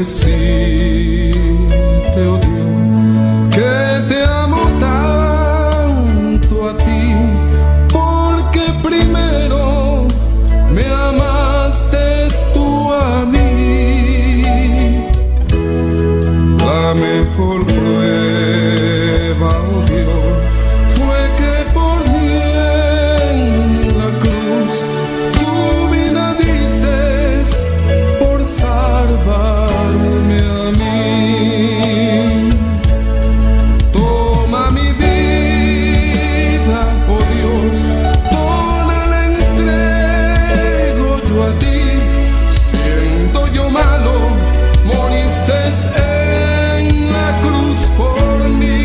decirte, oh Dios, que te amo tanto a ti, porque primero me amaste tú a mí. La mejor prueba, oh Dios, fue que por mí en la cruz tu vida diste por salvarme a mí. Toma mi vida, oh Dios, toda la entrego yo a ti. Siendo yo malo, moriste en la cruz por mí.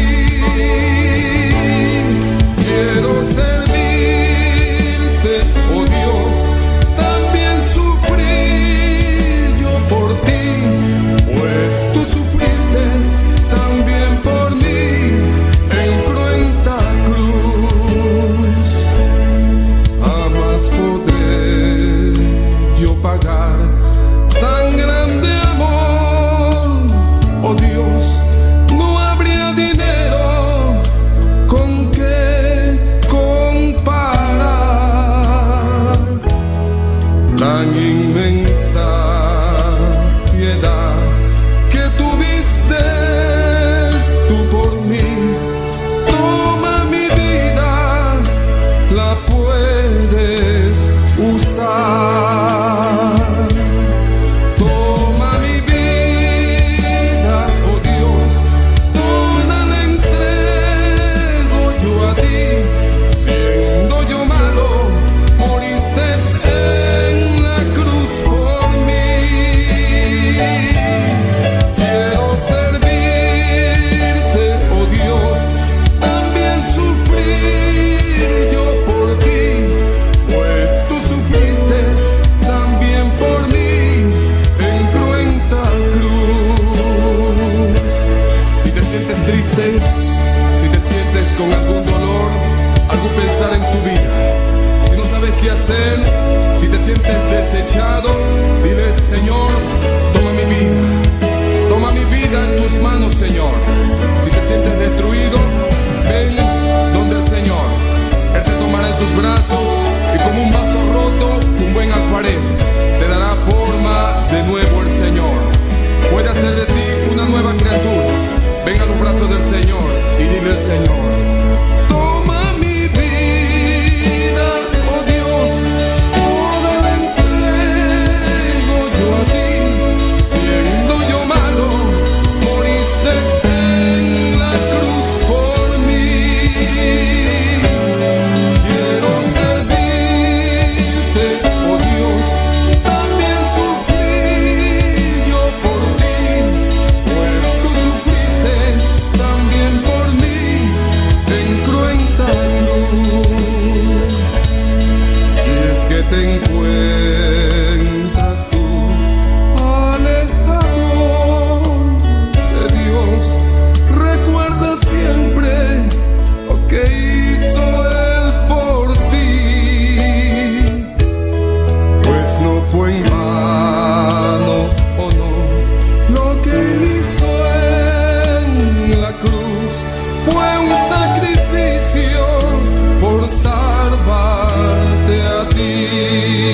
Quiero servirte, oh Dios, también sufrir yo por ti, pues tú sufriste también por mí en cruenta cruz. Jamás podré yo pagar tan grande amor, oh Dios, no habría dinero con que comparar tan inmensa piedad que tuviste tú por mí. Toma mi vida, la puedes usar. Toma mi vida, oh Dios, toda la entrego yo a ti. Siendo yo malo, moriste en la cruz por mí. Quiero servirte, oh Dios, también sufrir yo por ti, pues tú sufriste también por mí en cruenta cruz. Si te sientes triste, si te sientes con algún dolor, algún pensar en tu vida, si no sabes qué hacer, si te sientes desechado, dile: Señor, toma mi vida en tus manos, Señor. Si te sientes destruido, ven donde el Señor. Él te tomará en sus brazos y como un vaso roto, un buen alfarero, te dará forma de nuevo el Señor. Puede hacer de ti una nueva criatura. Ven a los brazos del Señor y dile al Señor: toma mi vida, oh Dios, toda la entrego yo a ti. Siendo yo malo, moriste en la cruz por mí. Quiero servirte, oh Dios, también sufrir yo por ti, pues tú sufriste también por mí en cruenta cruz. Si es que te encuentras tú alejado de Dios, recuerda siempre lo que hizo Él por ti, pues no fue en vano, oh no, lo que Él hizo en la cruz fue un sacrificio por salvarte a ti.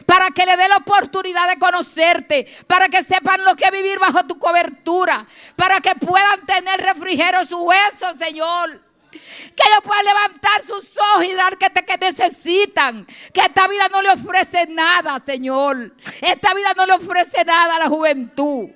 para que le dé la oportunidad de conocerte, para que sepan lo que es vivir bajo tu cobertura, para que puedan tener refrigerio sus huesos, Señor. Que ellos puedan levantar sus ojos y dar que necesitan. Que esta vida no le ofrece nada, Señor. Esta vida no le ofrece nada a la juventud.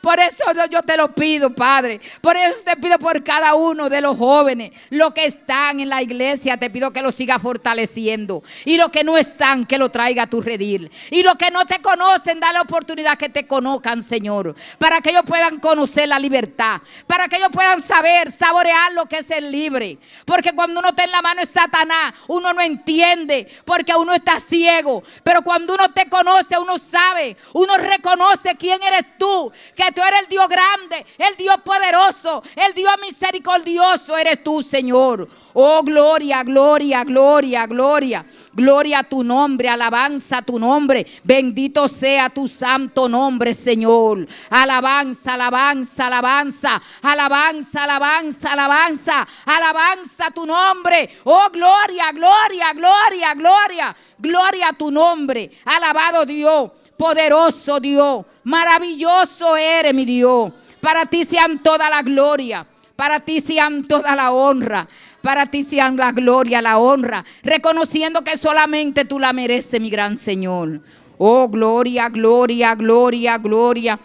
Por eso yo te lo pido, Padre. Por eso te pido por cada uno de los jóvenes, los que están en la iglesia, te pido que los sigas fortaleciendo. Y los que no están, que lo traiga a tu redil. Y los que no te conocen, dale la oportunidad que te conozcan, Señor. Para que ellos puedan conocer la libertad. Para que ellos puedan saber, saborear lo que es ser libre. Porque cuando uno está en la mano de Satanás, uno no entiende. Porque uno está ciego. Pero cuando uno te conoce, uno sabe. Uno reconoce quién eres tú. Que tú eres el Dios grande, el Dios poderoso, el Dios misericordioso eres tú, Señor. Oh, gloria, gloria, gloria, gloria. Gloria a tu nombre, alabanza a tu nombre. Bendito sea tu santo nombre, Señor. Alabanza, alabanza, alabanza. Alabanza, alabanza, alabanza. Alabanza a tu nombre. Oh, gloria, gloria, gloria, gloria. Gloria a tu nombre. Alabado Dios. Poderoso Dios, maravilloso eres, mi Dios. Para ti sean toda la gloria, para ti sean toda la honra, para ti sean la gloria, la honra, reconociendo que solamente tú la mereces, mi gran Señor. Oh, gloria, gloria, gloria, gloria.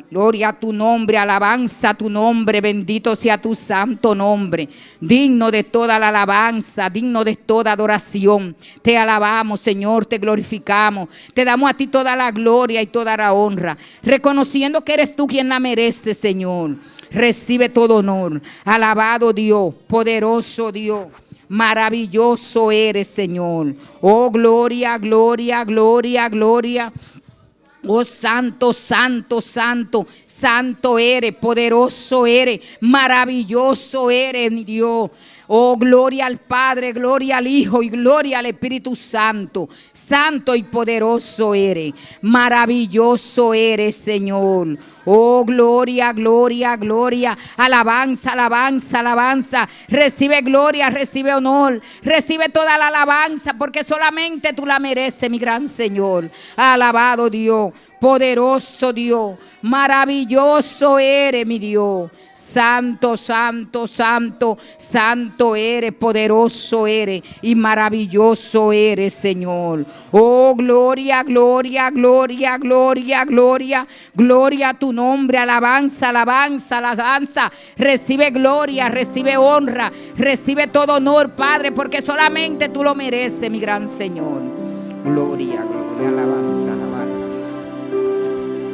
Gloria a tu nombre, alabanza a tu nombre, bendito sea tu santo nombre, digno de toda la alabanza, digno de toda adoración. Te alabamos, Señor, te glorificamos, te damos a ti toda la gloria y toda la honra, reconociendo que eres tú quien la mereces, Señor. Recibe todo honor, alabado Dios, poderoso Dios. Maravilloso eres, Señor. Oh, gloria, gloria, gloria, gloria. Oh, santo, santo, santo, santo eres, poderoso eres, maravilloso eres, mi Dios. Oh, gloria al Padre, gloria al Hijo y gloria al Espíritu Santo. Santo y poderoso eres, maravilloso eres, Señor. Oh, gloria, gloria, gloria, alabanza, alabanza, alabanza. Recibe gloria, recibe honor, recibe toda la alabanza, porque solamente tú la mereces, mi gran Señor. Alabado Dios, poderoso Dios, maravilloso eres, mi Dios. Santo, santo, santo, santo eres, poderoso eres y maravilloso eres, Señor. Oh, gloria, gloria, gloria, gloria, gloria, gloria a tu nombre, alabanza, alabanza, alabanza. Recibe gloria, recibe honra, recibe todo honor, Padre, porque solamente tú lo mereces, mi gran Señor. Gloria, gloria, alabanza, alabanza.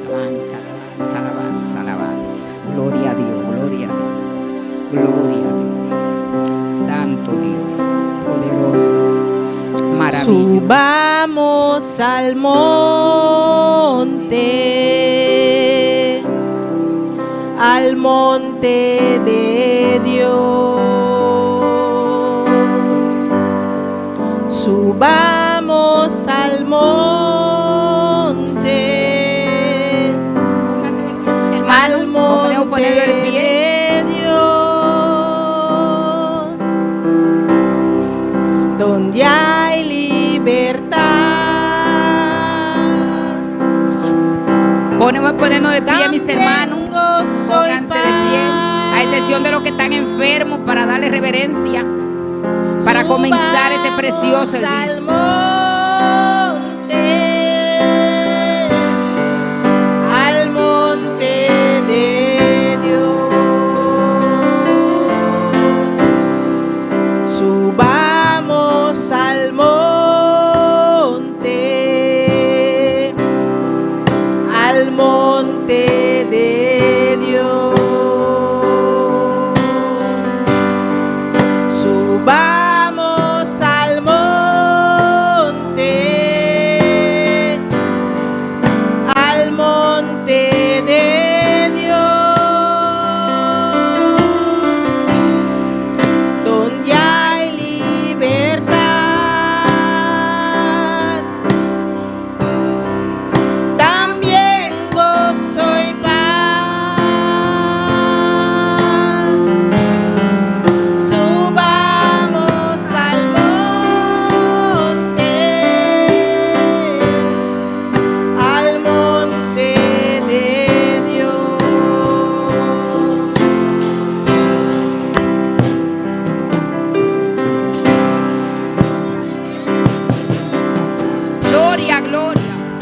Alabanza, alabanza, alabanza, alabanza. Gloria a Dios, gloria a Dios, gloria a Dios. Santo Dios, poderoso, maravilloso. Subamos al monte de Dios. Subamos al monte. Al monte de Dios, donde hay libertad. Ponemos poniendo de pie, mis hermanos. Pónganse de pie, a excepción de los que están enfermos, para darle reverencia, para comenzar este precioso servicio.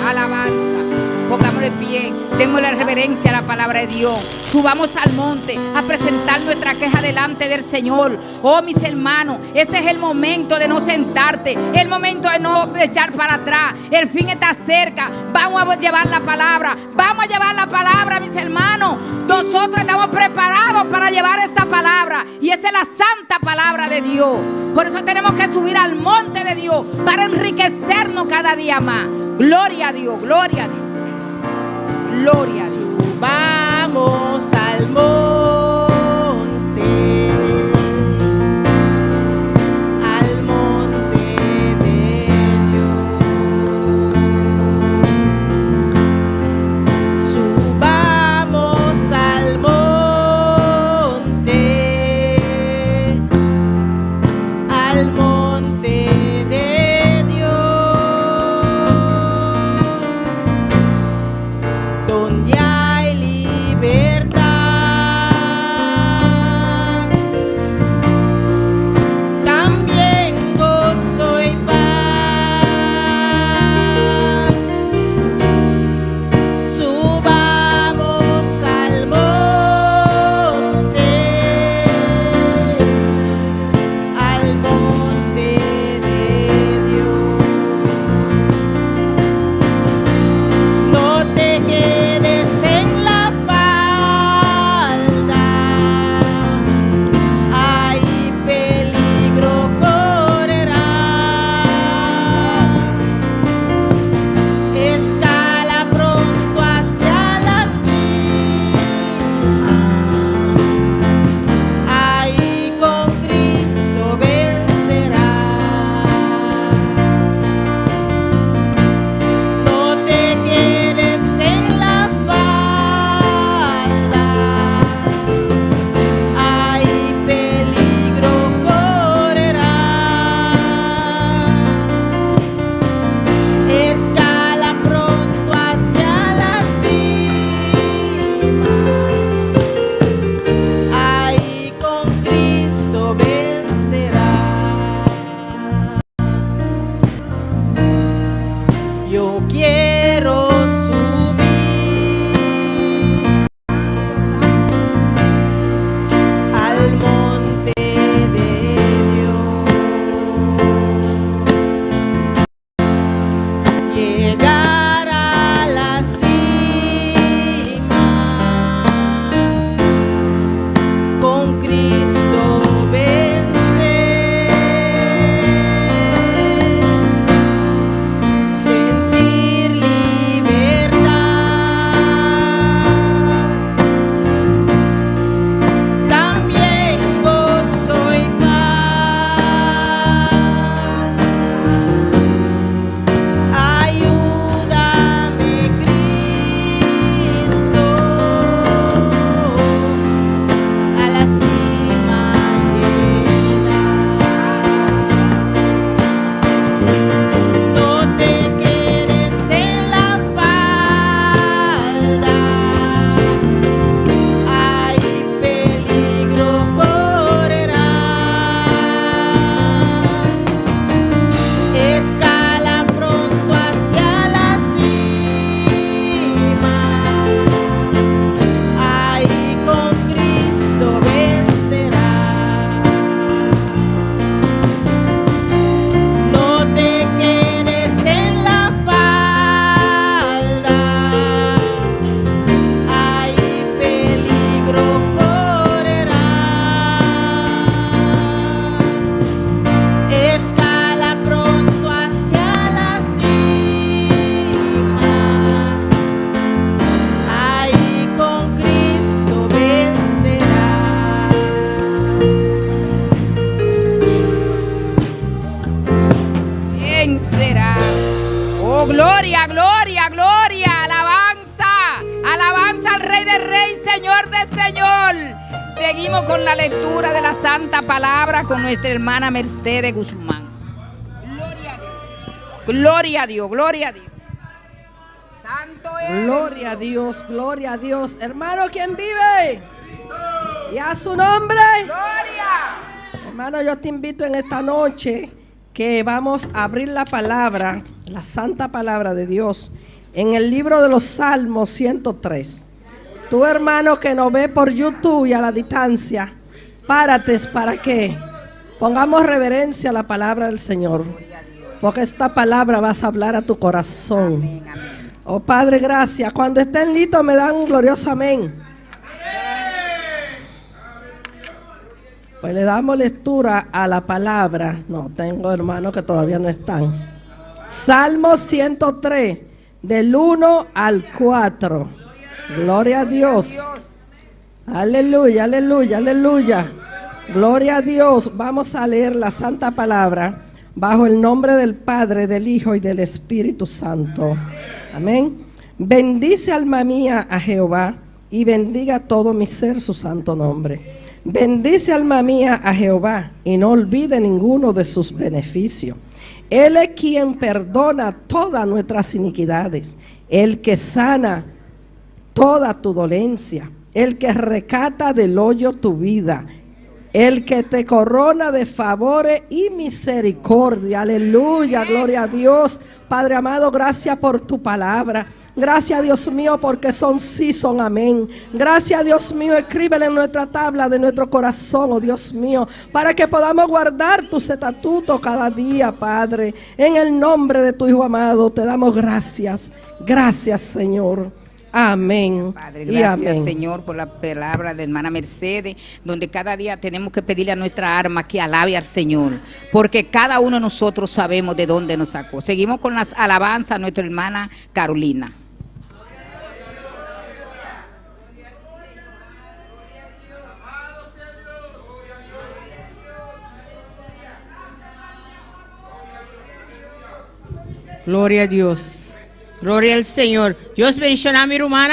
Alabanza. Pongamos de pie, démosle reverencia a la palabra de Dios. Subamos al monte a presentar nuestra queja delante del Señor. Oh, mis hermanos, este es el momento de no sentarte, el momento de no echar para atrás. El fin está cerca. Vamos a llevar la palabra. Vamos a llevar la palabra, mis hermanos. Nosotros estamos preparados para llevar esa palabra. Y esa es la santa palabra de Dios. Por eso tenemos que subir al monte de Dios para enriquecernos cada día más. Gloria a Dios, gloria a Dios. Gloria a Dios. Vamos al monte de Dios. Subamos al monte de Dios, donde hay libertad. También gozo y paz. Subamos al monte de Dios. No te quedes en la falda, hay peligro correrás. Escala pronto hacia la cima, ahí con Cristo vencerás. No te quedes en la falda, hay peligro correrás. Escala pronto hacia la cima, ahí con Cristo vencerás. Yo quiero subir al monte de Dios, llegar a la cima, con Cristo vencer, sentir libertad. También gozo y paz. Ayúdame, Cristo, a la cima llegar. No te quedes en la falda, hay peligro correrás. Escala pronto hacia la cima, ahí con Cristo vencerás. No te quedes en la falda, hay peligro correrás. Escala pronto hacia la cima, ahí con Cristo vencerás. Vencerá. Oh, gloria, gloria, gloria. Alabanza. Alabanza al Rey de Reyes, Señor de Señor. Seguimos con la lectura de la Santa Palabra con nuestra hermana Mercedes Guzmán. Gloria a Dios. Gloria a Dios, gloria a Dios. Santo es. Gloria a Dios, gloria a Dios. Hermano, ¿quién vive? Y a su nombre. Gloria. Hermano, yo te invito en esta noche que vamos a abrir la palabra, la santa palabra de Dios, en el libro de los Salmos 103. Tú, hermano, que nos ve por YouTube y a la distancia, párate para que pongamos reverencia a la palabra del Señor, porque esta palabra vas a hablar a tu corazón. Oh Padre, gracias. Cuando estén listos me dan un glorioso amén. Pues le damos lectura a la palabra. No, tengo hermanos que todavía no están. Salmo 103, del 1 al 4. Gloria a Dios. Aleluya, aleluya, aleluya. Gloria a Dios. Vamos a leer la santa palabra bajo el nombre del Padre, del Hijo y del Espíritu Santo. Amén. Bendice, alma mía, a Jehová, y bendiga todo mi ser su santo nombre. Bendice, alma mía, a Jehová, y no olvide ninguno de sus beneficios. Él es quien perdona todas nuestras iniquidades, el que sana toda tu dolencia, el que rescata del hoyo tu vida, el que te corona de favores y misericordia. Aleluya, gloria a Dios. Padre amado, gracias por tu palabra. Gracias, Dios mío, porque son sí, son amén. Gracias, Dios mío, escríbele en nuestra tabla de nuestro corazón, oh Dios mío, para que podamos guardar tus estatutos cada día, Padre. En el nombre de tu Hijo amado, te damos gracias. Gracias, Señor. Amén. Padre, gracias, amén. Señor, por la palabra de hermana Mercedes, donde cada día tenemos que pedirle a nuestra alma que alabe al Señor, porque cada uno de nosotros sabemos de dónde nos sacó. Seguimos con las alabanzas a nuestra hermana Carolina. Gloria a Dios. Gloria al Senhor. Deus bendiga a minha irmã.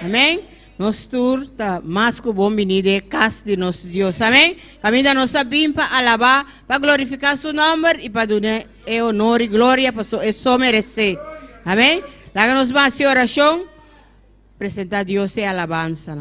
Amém. Nós turta mais que bom venir de casa de nosso Deus. Amém. Caminha nossa bim para alabar, para glorificar seu nome e para dar honor e glória para isso merecer. Amém. Lá nos vamos a oração. Presentar a Deus e alabança.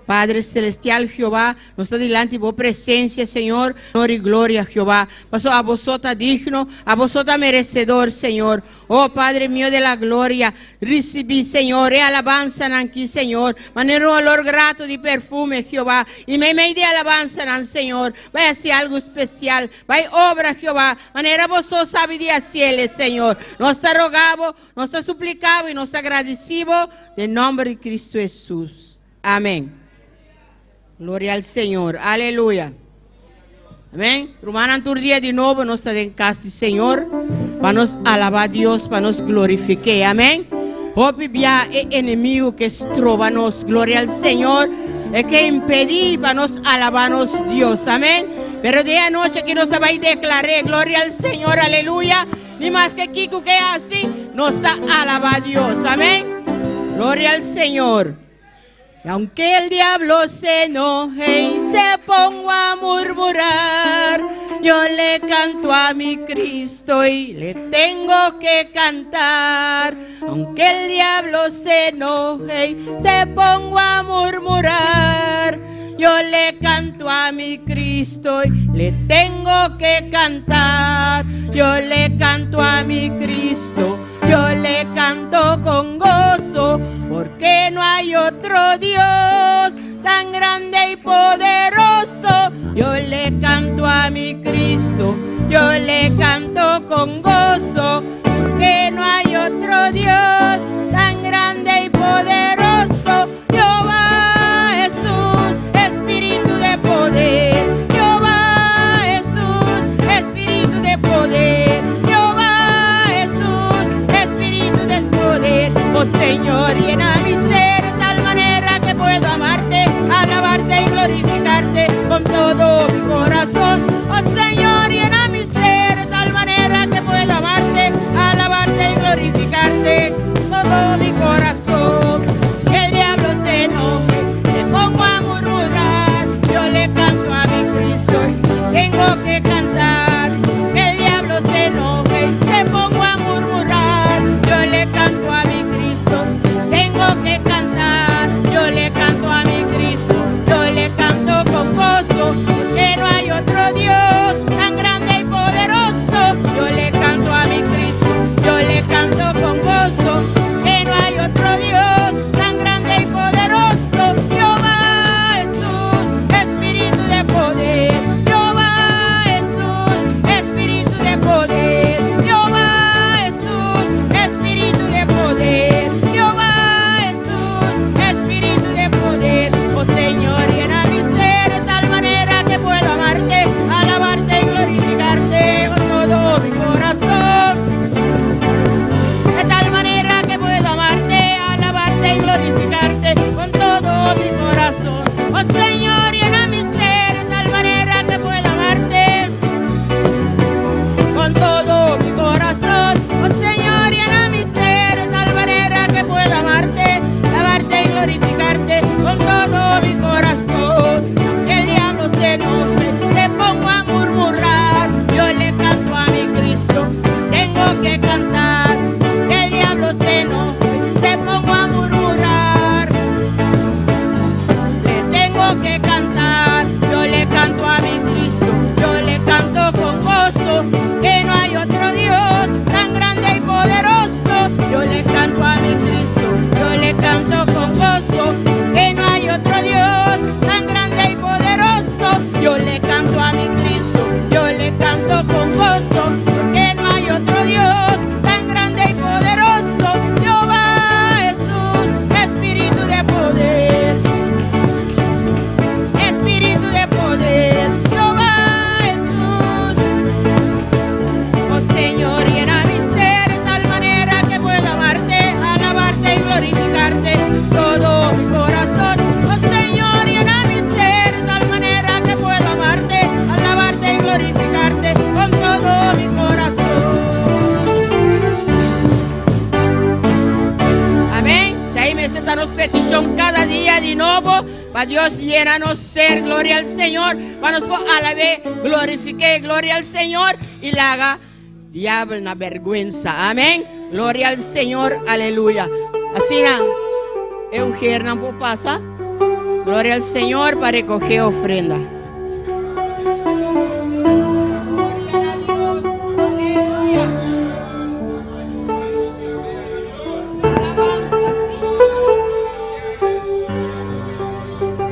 Padre Celestial Jehová, nos está delante de vos presencia, Señor, honor y gloria, Jehová. Pasó a vosotros digno, a vosotros merecedor, Señor. Oh Padre mío de la gloria, recibí, Señor, y alabanza aquí, Señor. Manera un olor grato de perfume, Jehová. Y me de alabanza, Señor. Vaya a hacer algo especial. Vaya obra, Jehová. Manera vosotros sabe de hacerle, Señor. Nos está rogado, nos está suplicado y nos está agradecido. En nombre de Cristo Jesús. Amén. Gloria al Señor, aleluya. Amén. Romana tu día de nuevo nos está en casa del Señor. Para nos alabar a Dios, para nos glorificar. Amén. Hoy via el enemigo que estroba nos. Gloria al Señor. Es que impedir para nos alabarnos Dios. Amén. Pero de anoche que nos va a declarar gloria al Señor, aleluya. Ni más que Kiko que así nos está alabar a Dios. Amén. Gloria al Señor. Y aunque el diablo se enoje y se ponga a murmurar, yo le canto a mi Cristo y le tengo que cantar. Aunque el diablo se enoje y se ponga a murmurar, yo le canto a mi Cristo y le tengo que cantar. Yo le canto a mi Cristo, yo le canto con gozo, porque no hay otro Dios tan grande y poderoso. Yo le canto a mi Cristo, yo le canto con gozo, porque no hay otro Dios tan grande y poderoso. Jehová Jesús, Espíritu de poder. Jehová Jesús, Espíritu de poder. Jehová de nuevo. Para Dios llénanos ser, gloria al Señor. Para nos alabar, glorifique, gloria al Señor. Y la haga diablo una vergüenza. Amén. Gloria al Señor, aleluya. Así Eugenio no pasa. Gloria al Señor para recoger ofrenda.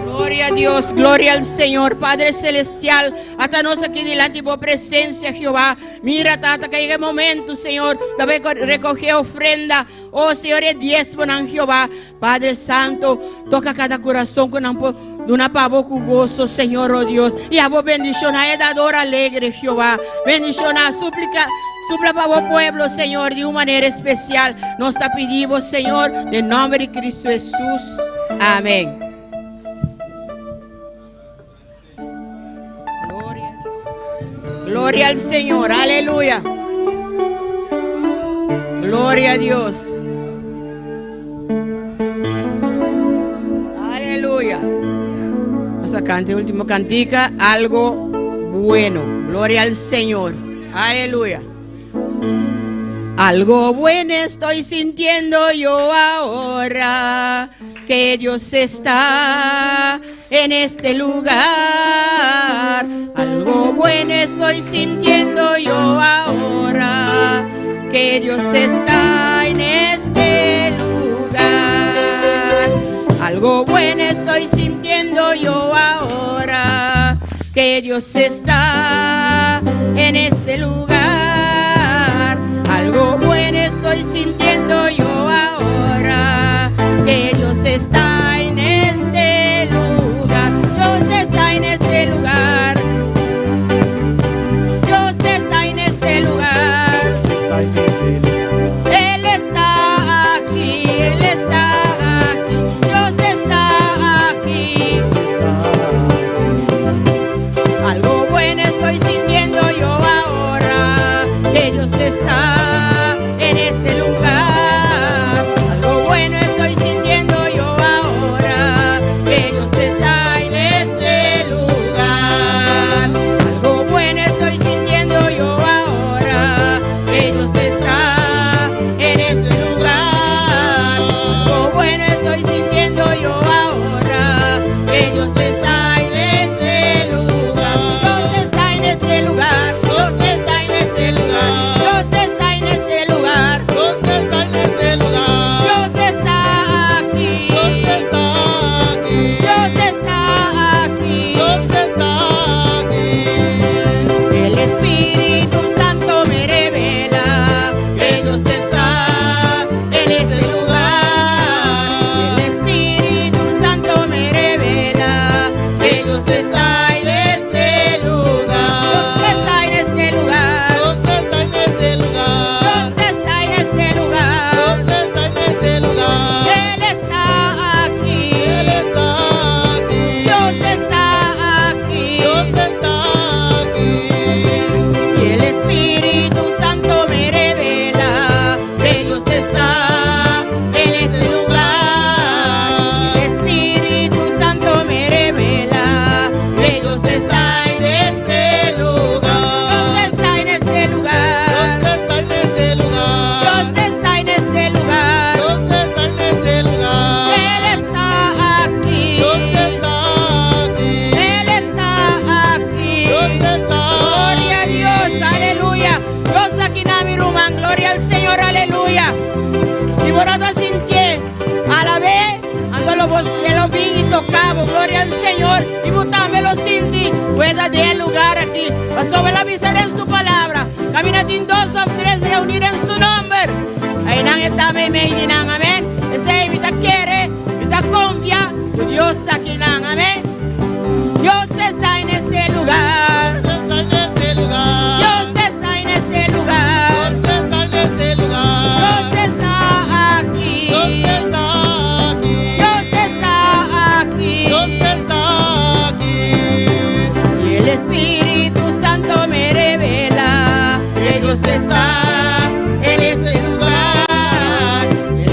Gloria a Dios, gloria al Señor, Padre Celestial. Hasta nos aquí delante por presencia, Jehová. Mira, hasta que llegue el momento, Señor, de recoger ofrenda. Oh, Señor, es diezmo en Jehová. Padre Santo, toca cada corazón con una pavo con gozo, Señor, oh Dios. Y a vos bendición, a dador alegre, Jehová. Bendición, súplica. Supla para vos pueblo, Señor, de una manera especial. Nos te pedimos, Señor, en nombre de Cristo Jesús. Amén. Gloria al Señor, aleluya. Gloria a Dios. Aleluya. Vamos a cantar último cantica, algo bueno. Gloria al Señor. Aleluya. Algo bueno estoy sintiendo yo ahora, que Dios está en este lugar. Algo bueno estoy sintiendo yo ahora, que Dios está en este lugar. Algo bueno estoy sintiendo yo ahora, que Dios está en este lugar. Algo bueno estoy sintiendo yo ahora, que Dios está en este lugar. Dios está en este lugar. Dios está en este lugar. Él está aquí, Él está aquí. Dios está aquí. Algo bueno estoy sintiendo yo ahora, que Dios está en este lugar. Algo bueno estoy sintiendo yo ahora, que Dios está en este lugar. Algo bueno estoy sintiendo yo ahora, que Dios está en este lugar. Algo bueno estoy sintiendo yo ahora, que Dios está en este lugar. Dios está en este lugar. Dios está en este lugar. Dios está en este lugar. Dios está en este lugar. Dios está aquí. Dios está aquí. Dios está aquí. Dios está aquí. El Espíritu Santo me revela Que Dios está en este lugar. El Espíritu Santo me revela Que Dios está en este Dios lugar. está en este lugar. Dios está en este lugar. Dios está en este lugar. Dios está en este lugar. Él está aquí. Él está aquí. Dios está aquí. Dios está aquí. Y el Espíritu Santo me revela Que Dios está en este lugar. El Espíritu Santo me revela Que Dios está en este lugar. Dios está en este lugar. Dios está en este lugar. Dios está en este lugar. Dios está en este lugar. Él está aquí. Dios está aquí. Él está aquí. Dios está Gloria a Dios, aleluya. Dios está aquí en mi rumán. Gloria al Señor, aleluya. Y por otro sintié, a la vez, ando los bien y tocamos. Gloria al Señor. Y botame los sinti. Pueda de lugar aquí. Pasó a avisar en su palabra. Camina en 2 o 3 reunir en su nombre. Ahí no está me dirán, amén. Ese invita quiere, invita confía. Que Dios está aquí, amén. Dios está en este lugar. Dios está en este lugar. Dios está en este lugar. Dios está en este lugar. Dios está aquí. Dios está aquí. Dios está aquí. Dios está aquí. Y el Espíritu Santo me revela Que Dios está en este lugar. El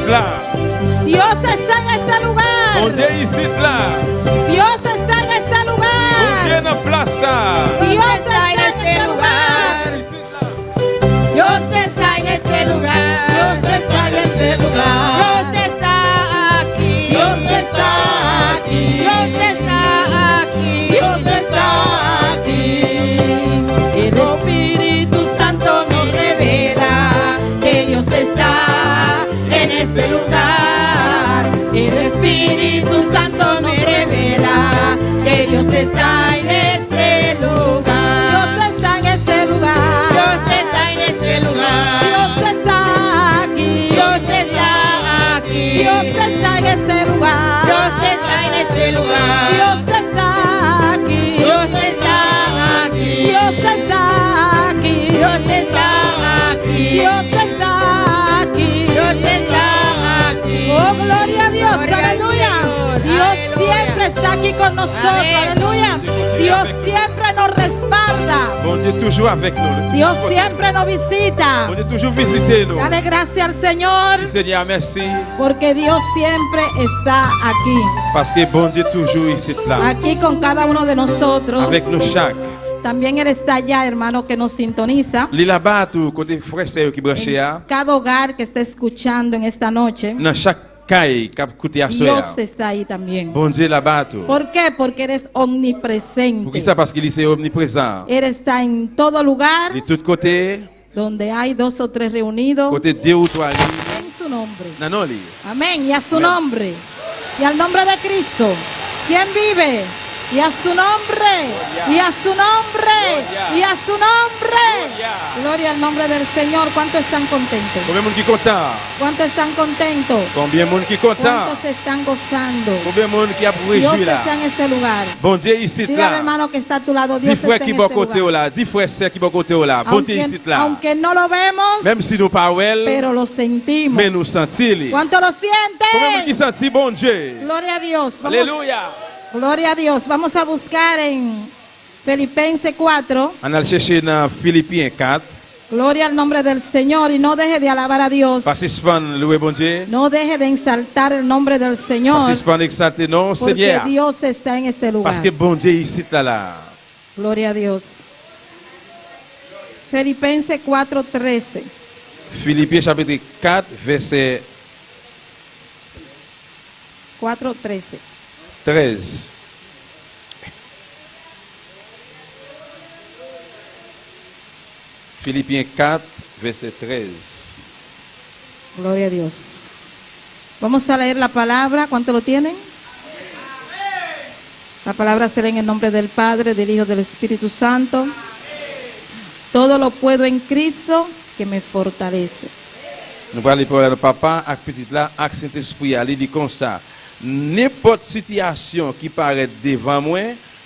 là. Dios está en este Bon lugar. Dieu ici là. Dios está en este Bon lugar. Dieu dans place ça. Dios está en este lugar. Ici là. Dios está en este lugar. Dios está en este lugar. Dios está aquí. Dios está aquí. Dios está aquí. Dios está aquí. El Espíritu Santo me revela que Dios está en este lugar. El Espíritu Santo me revela que Dios está en este lugar. Dios está en este lugar. Dios está en este lugar. Dios está aquí. Dios está aquí. Dios está en este lugar. Dios está en este lugar. Dios está aquí. Dios está aquí. Dios está aquí. Dios está aquí. Dios está aquí. Dios está aquí. Oh, gloria a Dios, Gloria al aleluya. Señor, Dios aleluya. siempre está aquí con nosotros, Amén. aleluya. Dios siempre nos respalda. Bon Dieu toujours avec nous. Dios siempre nos visita. Bon Dieu toujours visiter nous. Dale gracias al Señor, Seigneur, merci. porque Dios siempre está aquí. Parce que bon Dieu toujours ici là. Aquí con cada uno de nosotros. Avec nous chaque. También Él está allá, hermano, que nos sintoniza. Li là-bas tout côté frère sœur qui branché En a. cada hogar que está escuchando en esta noche, Dans chaque caille qui a écouté à Dios soir. está ahí también. Bon Dieu là-bas tout. ¿Por qué? Porque eres Pour omnipresente. qui ça parce qu'il est omniprésent. Él está en todo lugar De tous côtés, donde hay 2 o 3 reunidos côté 2 ou 3 li. en su nombre. Non non li. Amén. Y a su Amén. nombre. Y al nombre de Cristo. ¿Quién vive? Y a su nombre. Y a su nombre. Y a su nombre. Gloria al nombre del Señor. ¿Cuántos están contentos? Combien de monde qui content? ¿Cuántos están contentos? Combien de monde qui content? ¿Cuántos están gozando? Combien de monde qui a Dios réjoui là? está en este lugar. Bon Dieu ici Dile al là. hermano que está a tu lado. Dios Dis está frères en qui este bon côté lugar. là, dis frères sœurs qui bon côté là. Bon Dieu ici là. Aunque no lo vemos, Même si nous pas well, pero lo sentimos. mais nous sentis. ¿Cuánto lo Combien de monde qui sienten? sentit bon Dieu? Gloria a Dios. Vamos, Alléluia. gloria a Dios. Vamos a buscar en Filipenses 4. On a cherché dans Philippiens 4. Gloria al nombre del Señor. Y no deje de alabar a Dios. Participant louer bon Dieu. No deje de exaltar el nombre del Señor. Participant exalter non Porque Seigneur. Dios está en este lugar. Parce que bon Dieu ici là. Gloria a Dios. Filipenses 4:13. Philippiens chapitre 4 verset 4:13. 13. Philippiens 4 verset 13. Gloria a Dios. Vamos a leer la palabra. ¿Cuánto lo tienen? La palabra será en el nombre del Padre, del Hijo, del Espíritu Santo. Todo lo puedo en Cristo que me fortalece. Nous parlons pour le papa avec petit là avec Saint-Esprit il dit comme ça. N'importe situation qui paraît devant moi,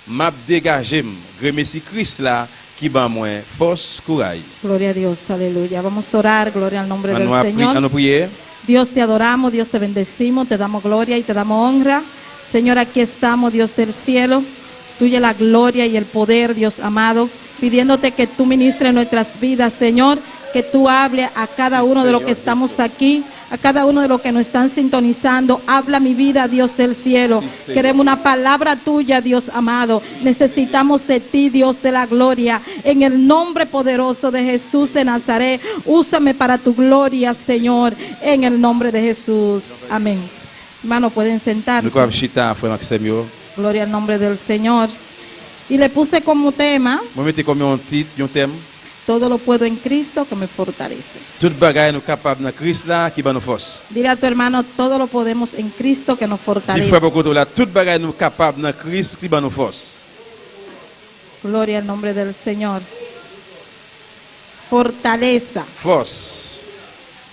m'a dégagé, remercie Christ là qui bat moi force, courage. Gloria a Dios, aleluya. Vamos a orar, gloria al nombre del À Señor. nous prier. Dios, te adoramos, Dios, te bendecimos, te damos gloria y te damos honra. Señor, aquí estamos, Dios del cielo. Tuya la gloria y el poder, Dios amado, pidiéndote que tú ministres nuestras vidas, Señor, que tú hables a cada uno de los que estamos aquí, a cada uno de los que nos están sintonizando. Habla mi vida, Dios del cielo. Señor. Queremos una palabra tuya, Dios amado. Necesitamos de ti, Dios de la gloria. En el nombre poderoso de Jesús de Nazaret, úsame para tu gloria, Señor, en el nombre de Jesús. Amén. Hermano, pueden sentarse. Nous comme chita frère Maxime yo. Gloria al nombre del Señor. Y le puse como tema, Moi mettez comme un titre, un thème. todo lo puedo en Cristo que me fortalece. Toute bagaille nous capable dans Christ là qui bat nous force. Dile a tu hermano, todo lo podemos en Cristo que nos Dis fortalece. frère beaucoup là, toute bagaille nous capable dans Christ qui bat nous force. Gloria al nombre del Señor. Fortaleza. Force.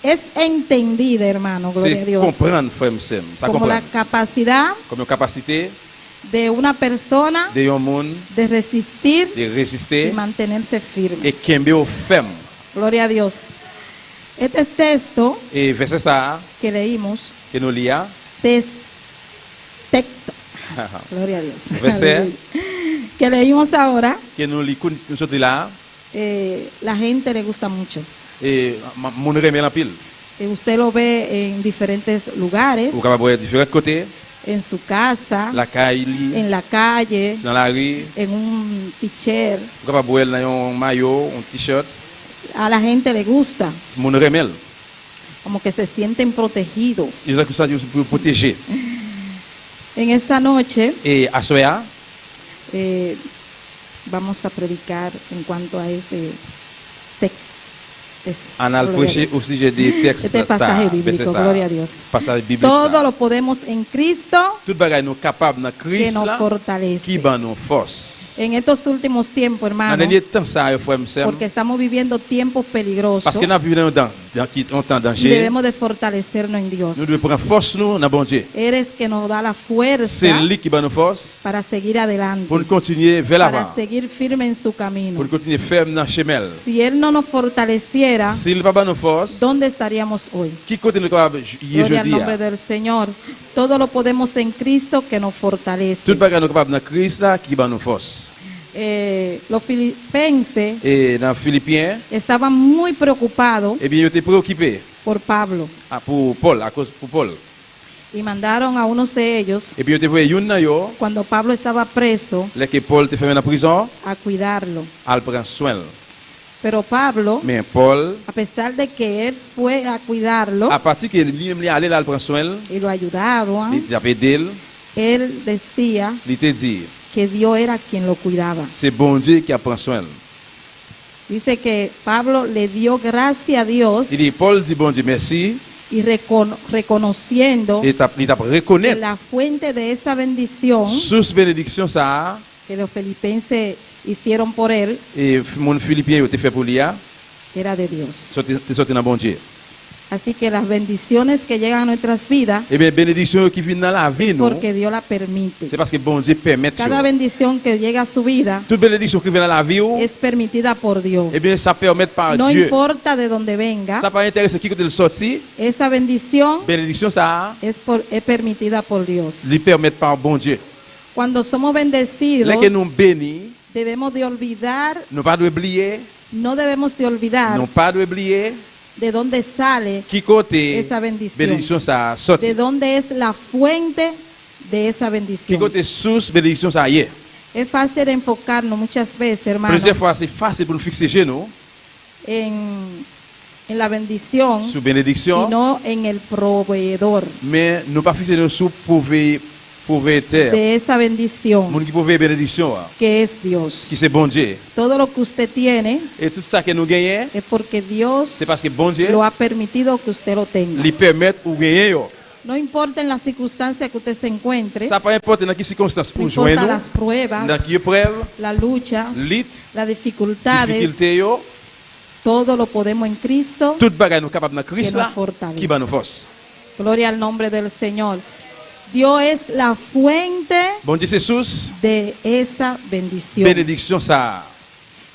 Es entendida, hermano, gloria a C'est Dios, comprendre frère Maxime. Ça como la comprendre. capacidad Comme une capacité de una persona de un monde de resistir de y résister mantenerse firme. et kembe au ferme. Gloria a Dios. Este texto Et verset ça que leímos, que nous lia. texto, gloria a Dios, Verset. Aleluya. Que leímos ahora, Que nous li nous sorti là la gente le gusta mucho. et mon remet en pile. Usted lo ve en diferentes lugares, Ou capable de différents côtés, en su casa, la caille, en la calle, dans la rue, en un t-shirt. ou capable de dans un maillot, un t-shirt, A la gente le gusta, mon remel. como que se sienten protegidos. Ils ont ça pour protéger. En esta noche Et à soya, vamos a predicar en cuanto a este texto. on a prêché au sujet des textes. Este pasaje bíblico, gloria a Dios. Passage biblique. Todo lo podemos en Cristo Tout bagay nous capable dans que Christ nos là, qui fortalece. ban nous force. En estos últimos tiempos, Dans hermano, dernier temps ça, frère Msem, porque estamos viviendo tiempos peligrosos parce que nous vivons dans un temps y danger. debemos de fortalecernos en Dios. Nous devons prendre force nous dans bon Dieu. Eres que nos da la C'est fuerza lui qui ban nous force para seguir adelante, pour nous continuer vers para l'avant, seguir firme en su camino. pour nous continuer ferme dans le chemin. Si Él no nos fortaleciera, S'il va ban nous force, ¿dónde estaríamos hoy? qui côté nous capable hier Gloria al jeudi? nombre del Señor. Todo lo podemos en Cristo que nos fortalece. Tout bagay nous capable dans Christ là qui ban nous force. Los filipenses Et dans Philippiens, estaban muy preocupados eh bien, ils étaient préoccupés por Pablo pour Paul, à cause pour Paul. y mandaron a unos de ellos, Et puis, ils étaient voyés une dans yo, cuando Pablo estaba preso, là que Paul était fermé dans la prison, a cuidarlo. à prendre soin. Pero Pablo, Mais Paul, a pesar de que él fue a cuidarlo à partir que lui-même allait là, prendre soin, y lo ayudaron, il a aidé, él decía il t'a dit, que Dios era quien lo cuidaba. c'est bon Dieu qui a pris soin. Dice que Pablo le dio gracia a Dios Il dit, Paul dit, bon Dieu, merci, y reconociendo et il t'a que reconnaître la fuente de esa bendición sous bénédiction ça, que los filipenses hicieron por él et mon Philippien, il était fait pour lui, era de Dios. t'es sorti dans bon Dieu. Así que las bendiciones que llegan a nuestras vidas Eh bien, bénédiction qui vient dans la vie, non, porque Dios la permite. c'est parce que bon Dieu permet. Cada bendición que llega a su vida Toute bénédiction qui vient dans la vie, es permitida por Dios. eh bien, ça permet par No Dieu. importa de dónde venga, Ça pas intéressé qui côté le sorti, esa bendición bénédiction ça, es permitida por Dios. lui permet par bon Dieu. Cuando somos bendecidos, Là que nous bénis, debemos de olvidar, nous pas oublier, no debemos de olvidar nous pas oublier de dónde sale, qui côté esa bendición. bénédiction ça sorti. de dónde es la fuente de esa Qui bendición. côté source bénédiction ça y est. Es fácil enfocarnos muchas veces, hermano, Plusieurs fois c'est facile pour nous fixer chez nous en la bendición sur y bénédiction, no en el proveedor mais nous pas fixer nous sur pauvreté. de esa bendición Mon qui pauvre bénédiction, que es Dios. qui c'est bon Dieu. Todo lo que usted tiene Et tout ça que nous gagnons, es porque Dios c'est parce que bon Dieu lo ha permitido que usted lo tenga. lui permet ou gagner yo. No importa en las circunstancias que usted se encuentre, Ça pas importe dans quelles circonstances no pour importa joindre las pruebas, dans quelle épreuve, la lucha, lutte, las dificultades, difficulté yo, todo lo podemos en Cristo. toute bagaille nous capable dans Christ Que là, nous fortalece. qui va nous force. Gloria al nombre del Señor. Dios es la fuente Bon Dieu c'est source, de esa bendición. bénédiction ça.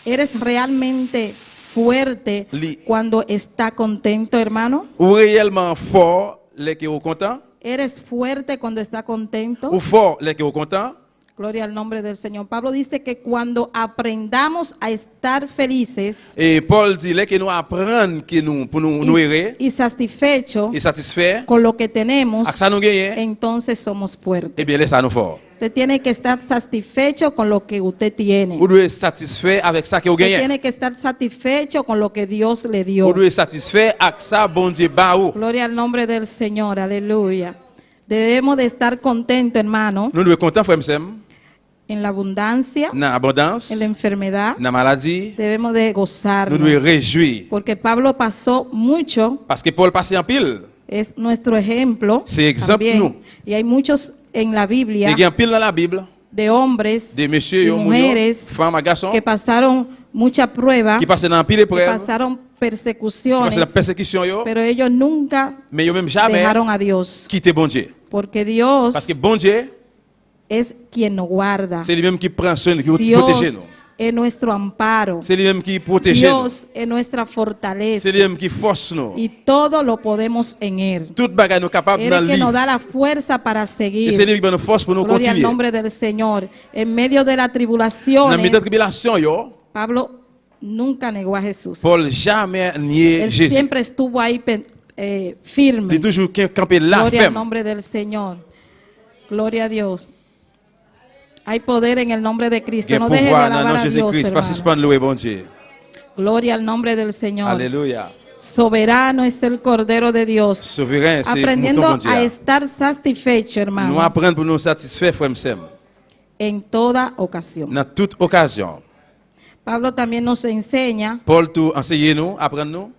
¿Eres realmente fuerte cuando está contento, hermano? Ou réellement fort les qui sont contents, ¿Eres fuerte cuando está contento? ou fort les qui sont contents. Gloria al nombre del Señor. Pablo dice que cuando aprendamos a estar felices Et Paul dit les que nous apprendre que nous pour nous errer y satisfechos et satisfaire, con lo que tenemos, à ça nous gagner, entonces somos fuertes. eh bien laisse ça nous fort. Usted tiene que estar satisfecho con lo que usted tiene. Ou doit satisfait avec ça que vous Usted gagnez. tiene que estar satisfecho con lo que Dios le Ou dio. doit satisfait avec ça bon Dieu ba ou. Gloria al nombre del Señor, aleluya. Debemos de estar contentos, hermano, Nous devons content frère Msem, en la abundancia, dans l'abondance, en la enfermedad. dans la maladie, Debemos de nous gozarnos. devons réjouir Porque Pablo pasó mucho, parce que Paul passait en pile. es nuestro ejemplo. C'est exemple también. nous. Y hay muchos en la Biblia Il y a en pile dans la Bible de hombres des messieurs y et mujeres femmes et garçons que pasaron mucha prueba, qui passaient dans pile que épreuve, pasaron qui passaient persecuciones, dans persécution yo, pero ellos nunca mais yo même jamais dejaron a Dios. quitté bon Dieu. Porque Dios Parce que bon Dieu, es quien nos guarda. c'est lui-même qui prend soin, qui protège Dios nous. es nuestro amparo. C'est lui-même qui protège nous. Dios es nuestra fortaleza. C'est lui-même qui force nous. Y todo lo podemos en Él. Toute bagaille nous capable Él dans es lui. que nos da la fuerza para Et c'est seguir. lui qui nous force pour nous Gloria al continuer. nombre del Señor. En medio de la Dans la tribulación, tribulation yo, Pablo nunca negó a Jesús. Paul jamais nié Él Jésus. siempre estuvo ahí firme. Il toujours camper là Gloria al ferme. nombre del Señor. Gloria a Dios. Hay poder en el nombre de Cristo. Gen No deje de pouvoir dans le nom alabar de a Dios, Jésus-Christ. Pas hermano. suspendre louer bon Dieu. Gloria al nombre del Señor. Alléluia. Soberano es el Cordero de Dios. Souverain, c'est Aprendiendo mouton bon a Dieu. estar satisfecho, Nous hermano, apprendre pour nous satisfaire, frère Msem, en toda ocasión. dans toute occasion. Pablo también nos enseña, Paul tout enseigne nous, apprendre nous,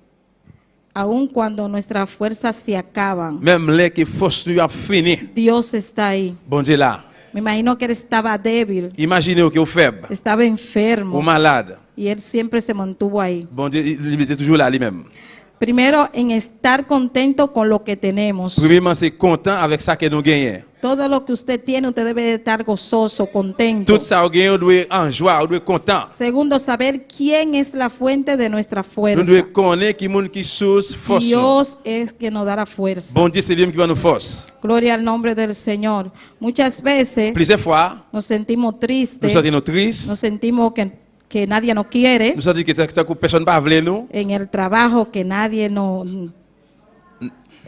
aun cuando nuestras fuerzas se acaban, même les qui force nous a fini. Dios está ahí. Bon Dieu là. Me imagino que él estaba débil, Imaginez que vous faible, estaba ou enfermo, malade. y él siempre se mantuvo ahí. Bon Dieu, il était toujours là lui-même. Primero, en estar contento con lo que tenemos. Premièrement, c'est content avec ça que nous gagnons. Todo lo que usted tiene, usted debe de estar gozoso, contento. Tout ça, nous gagnons, nous doit en joie, nous doit content. Segundo, saber quién es la fuente de nuestra Nous fuerza. devons connaître qui monde qui source force. Dios es que nos da la fuerza. Bon Dieu, c'est lui qui va nous force. Gloria al nombre del Señor. Muchas veces Plusieurs fois, nos sentimos nous tristes, sentons tristes. nos sentimos que nadie nos quiere, Nous sentons que personne ne veut nous. en el trabajo que nadie nos...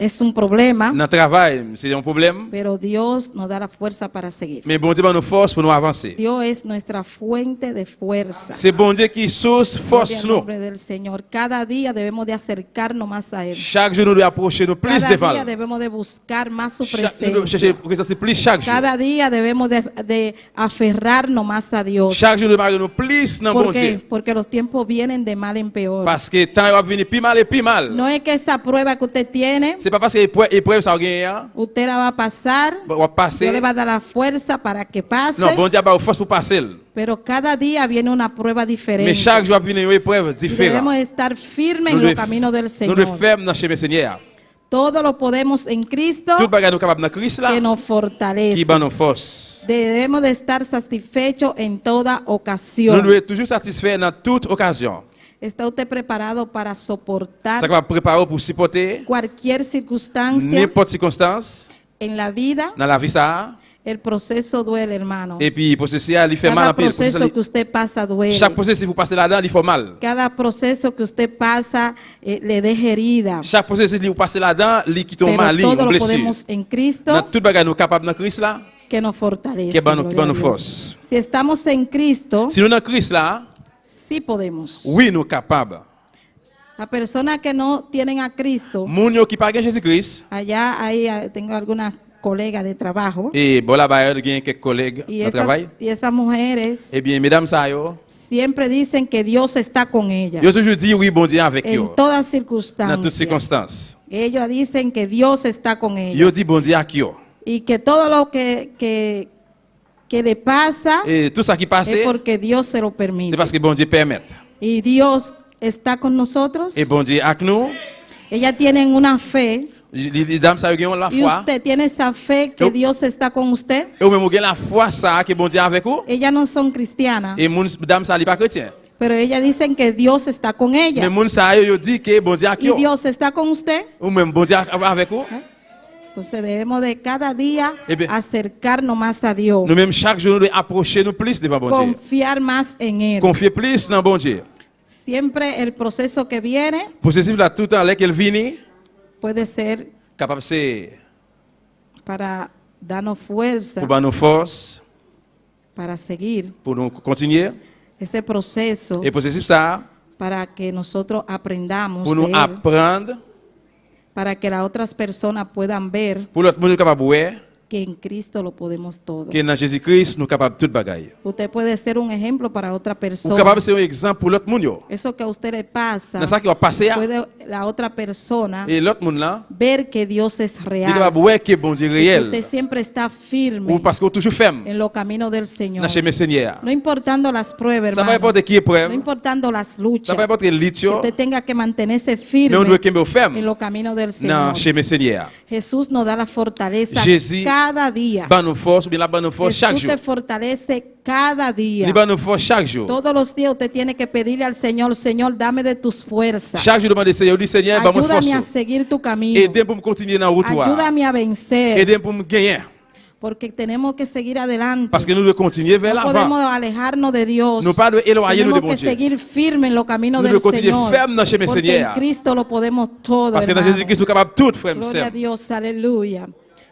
Es un problema, Dans le travail, c'est un problème. pero Dios nos da la fuerza para seguir. Mais bon Dieu va nous force pour nous avancer. Dios es nuestra fuente de fuerza. C'est bon Dieu qui source Gloria force al nous. nombre del Señor. Cada día debemos de acercarnos más a Él. Chaque jour, nous devons approcher nous plus Cada devant. día debemos de buscar más su Nous devons chercher presencia. pour plus chaque jour. Cada día debemos de aferrarnos más a Dios. Chaque jour, nous devons nous plus dans bon ¿Por qué? Dieu. Porque los tiempos vienen de mal en peor. Parce que le temps va venir plus mal et plus mal. No es que esa prueba que usted tiene, C'est pas parce que l'épreuve ça gagne, usted la va a pasar. va Dios passer. le va a dar la fuerza para que pase. Non, bon Dieu va force pour passer. Pero cada día viene una prueba diferente. Mais chaque jour va venir une épreuve Y debemos différente. estar firmes Nous en los devons caminos del nous Señor. devons faire dans le chemin Seigneur. Todo lo podemos en Cristo Tout bagage nous capable dans Christ là que nos qui fortalece. va nous force. Debemos de estar satisfechos en toda Nous ocasión. devons toujours satisfaire dans toute occasion. ¿Está usted preparado para soportar Ça va préparer pour supporter cualquier circunstancia n'importe circonstance en la vida? dans la vie ça. El proceso duele, hermano. Et puis processus il fait mal Cada en pile. proceso que usted pasa duele. Chaque processus vous passez là-dedans, il fait mal. Cada proceso que usted pasa le deja herida. Chaque processus vous passez là-dedans, il quitte Pero mal, todo une lo blessure. podemos en Cristo Dans tout bagage nous capable dans Christ là, que nos fortalece. qui va nous Gloria a Dios. force. Si estamos en Cristo, Si nous dans Christ là, sí podemos. oui nous capable. La persona que no tienen a Cristo, Moun yo qui pas gen Jésus-Christ allá ahí tengo algunas colegas de trabajo et bon là-bas il y a quelques collègues y de travail. esas mujeres Eh bien mesdames ça yo, siempre dicen que Dios está con ellas yo toujours dit oui bon Dieu avec en yo todas dans toutes circunstancias. circonstances. Ellos dicen que Dios está con ellas Yo dit bon Dieu avec yo. y que todo lo que le pasa Et tout ça qui passe, es porque Dios se lo c'est permite. parce que bon Dieu permet. Y Dios está con nosotros. Et bon Dieu avec nous, Ellas tienen una fe les dames ça yo la y foi. usted tiene esa fe que Yo- Dios está con usted. Et ou même ou gen la foi ça que bon Dieu avec vous. Ellas no son cristianas, Et moun dame ça li pas chrétien. pero ellas dicen que Dios está con Mais ellas. moun ça yo dit que bon Dieu avec Y yo. Dios está con usted. Ou même bon Dieu avec vous. Entonces debemos de cada día Eh bien, acercarnos más a Dios, Nous même chaque jour nous devons approcher nous plus devant bon Dieu. confiar más en Él. Confier plus dans bon Dieu. Siempre el proceso que viene Processus là tout le temps là qu'elle vient puede ser capable c'est para darnos fuerza, pour nous force para seguir pour nous continuer ese proceso, et processus ça para que nosotros aprendamos pour de nous Él, apprendre para que las otras personas puedan ver pour l'autre monde capable ouais que en Cristo lo podemos todo. que dans Jésus-Christ nous capable toute bagaille. Usted puede ser un ejemplo para otra Ou persona. capable c'est un exemple pour l'autre monde yo. Eso que a usted le pasa, Dans ça qui va passer puede la otra persona et l'autre monde là, ver que Dios es il real. capable ouais que bon Dieu Que réel usted siempre está firme ou parce que toujours ferme en los caminos del Señor. dans chemin Seigneur. No importando las pruebas, Ça va hermano. importer qui No épreuve, importando las ça luchas. va importer Que litio, usted tenga que mantenerse mais on firme doit qu'aimer ferme en los caminos del dans Señor. chemin Seigneur. Jesús nos da la fortaleza Jésus cada día. Ban nous force, ou bien la ban nous force chaque Jesús jour. te fortalece cada día. Il ban nous force chaque jour. Todos los días usted tiene que pedirle al Señor, Señor, dame de tus fuerzas. Chaque jour demander Seigneur, dit Seigneur, ban moi Ayúdame a force. seguir tu camino. Aidez pour me continuer dans la route. Ayúdame a vencer. Aidez pour me gagner. Porque tenemos que seguir adelante. Parce que nous devons continuer vers No podemos l'avant. alejarnos de Dios. Nous pas devons éloigner nous de Tenemos bon que Dieu. seguir firmes en los caminos Nous del devons continuer Señor. ferme dans le chemin Porque Seigneur. en Cristo lo podemos todo, Parce que dans hermano. Jésus-Christ, nous sommes capables de tout, frère et Gloria a sœur. Dios, aleluya.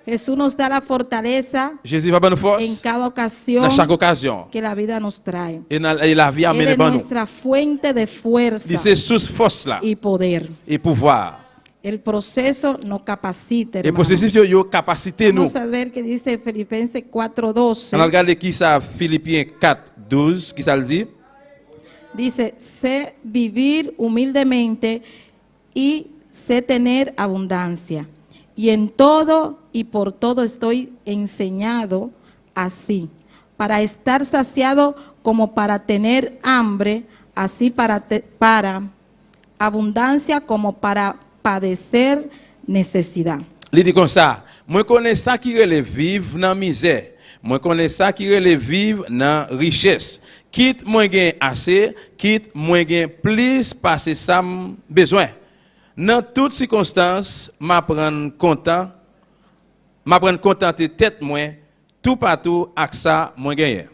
Jesús nos da la fortaleza Jésus va nous en force cada ocasión dans chaque occasion. que la vida nos trae. Et la vie Él amène es par nous. nuestra fuente de fuerza Il c'est source force là y poder. et pouvoir. El proceso nos capacita, Et hermano. processus yo capacité nous. Vamos a ver que dice Filipenses On 4:12. a regardé qui ça Philippiens 4:12 qui ça le dit. Dice, sé vivir humildemente y sé tener abundancia. Y en todo y por todo estoy enseñado así, para estar saciado como para tener hambre, así para abundancia como para padecer necesidad. Il dit comme ça, moi connais ça qui relève vivre dans misère. Moi connais ça qui relève vivre dans richesse. Quitte moi gain assez, quitte moi gain plus parce ça besoin. Dans toutes circonstances, m'apprendre content, m'apprendre contenter tête moi, tout partout avec ça moi gagne.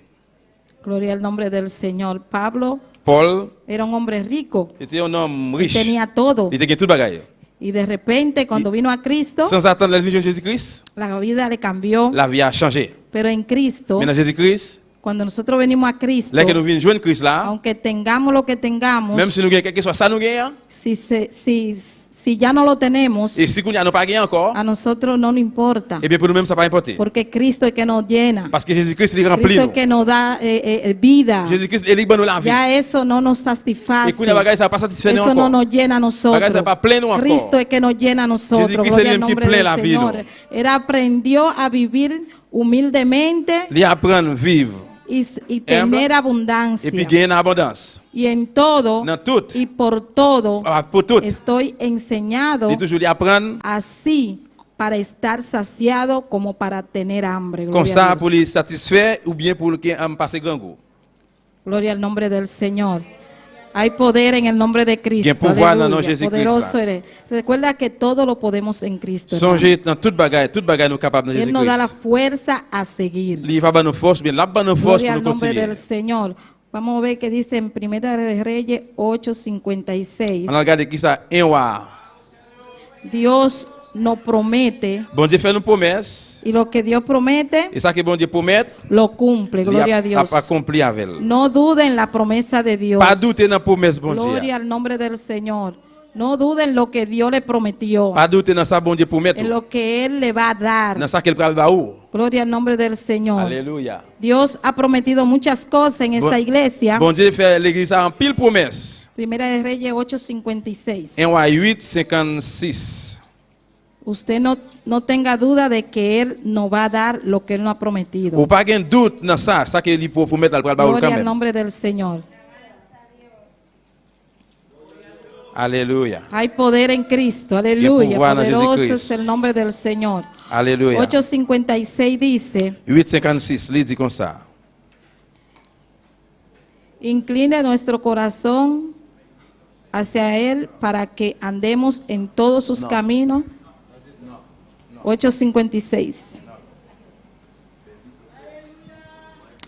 Gloria al nombre del Señor. Pablo Paul era un hombre rico, était un homme riche. tenía todo. Il était tout bagaille. Y de repente, cuando vino a Cristo, Sans attendre la venue de Jésus-Christ, la vida le cambió. la vie a changé. Pero en Cristo, Mais dans Jésus-Christ, cuando nosotros venimos a Cristo, là que nous venons joindre Christ là, aunque tengamos lo que tengamos, même si nous gagnons quelque chose, ça nous gagne. si ya no lo tenemos, Et si nous n'avons pas gagné encore, a nosotros no nos importa. eh bien pour nous-mêmes, ça n'a pas importé. Porque Cristo es que nos llena. Parce que Jésus-Christ, il remplit Cristo es nous. que nos da vida. Jésus-Christ, il libère nous la vie. Ya eso no nos Et satisface. quand il ça va pas satisfaire nous Eso no encore. nos llena a nosotros. Bagaille, ça va plein nous encore. Cristo es que nos llena a nosotros. Jesucristo Gloria es al el que nombre plein del la vida, Señor. ¿no? Él aprendió a vivir humildemente Il apprend à vivre y tener abundancia. et puis gagner en abondance. Y en todo Dans tout, y por todo pour tout. estoy enseñado Il toujours apprendre así para estar saciado como para tener hambre. comme Gloria, ça a pour Dios. les satisfaire ou bien pour que passer grand goût. Gloria al nombre del Señor. Hay poder en el nombre de Cristo. Quien pouvoir dans le nom de Aleluya. Jésus-Christ, Poderoso là. eres. Recuerda que todo lo podemos en Cristo. hermano. Songez dans toute bagaille nous capables dans Él nos da la Jésus-Christ. fuerza a seguir. Il va nous force, bien, là va nous force Gloria pour al nous nombre continuer. del Señor. Vamos a ver qué dice en Primera de Reyes 8:56. On a regardé qui ça, un roi. Dios nos promete Bon Dieu fait une promesse. y lo que Dios promete Et ça que bon Dieu promet, lo cumple. Gloria a il Dios. a accompli avec elle. No duden la promesa de Dios. Pas douter dans la promesse bon Dieu. Gloria al nombre del Señor. No duden lo que Dios le prometió, Pas douter dans ça bon Dieu promet. en lo que Él le va a dar. Dans ça qu'elle va où. Gloria al nombre del Señor. Alléluia. Dios ha prometido muchas cosas en esta Bon- iglesia. Bon Dieu fait l'église en pile promesse. Primera de Reyes 8:56. 1 roi 8:56. Usted no tenga duda de que Él nos va a dar lo que Él nos ha prometido. Ou pas de doute dans ça, ça qu'il faut mettre dans le Gloria quand al même. nombre del Señor. Alléluia. Hay poder en Cristo. Aleluya. pouvoir en Poderoso Jésus-Christ. es el nombre del Señor. Alléluia. 8:56 dice, 8:56, il dit comme ça. incline nuestro corazón hacia Él para que andemos en todos sus caminos. 8:56.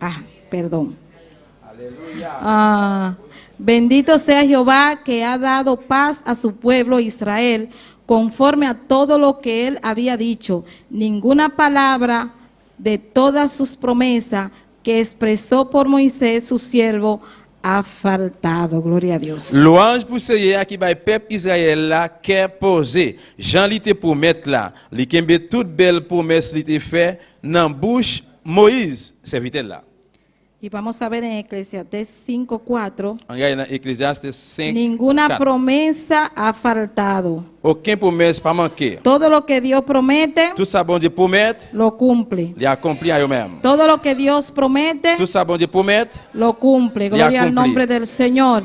Ah, perdón. Bendito sea Jehová que ha dado paz a su pueblo Israel, conforme a todo lo que él había dicho. Ninguna palabra de todas sus promesas que expresó por Moisés su siervo ha faltado. Gloria a Dios. Louange pour Seigneur qui va peuple Israël là qu'est posé. Jean li te promettre là, li kembe toute belle promesse li te fait dans bouche Moïse serviteur là. Y vamos a ver en Eclesiastés 5:4. On regarde dans Ecclésiaste 5. Ninguna 4. promesa ha faltado. Aucune promesse pas manqué. Todo lo que Dios promete, Tout ça bon Dieu promet, lo cumple. il accompli à eux-mêmes. Todo lo que Dios promete, Tout ça bon Dieu promet, lo cumple. Gloria al cumplí. nombre del Señor.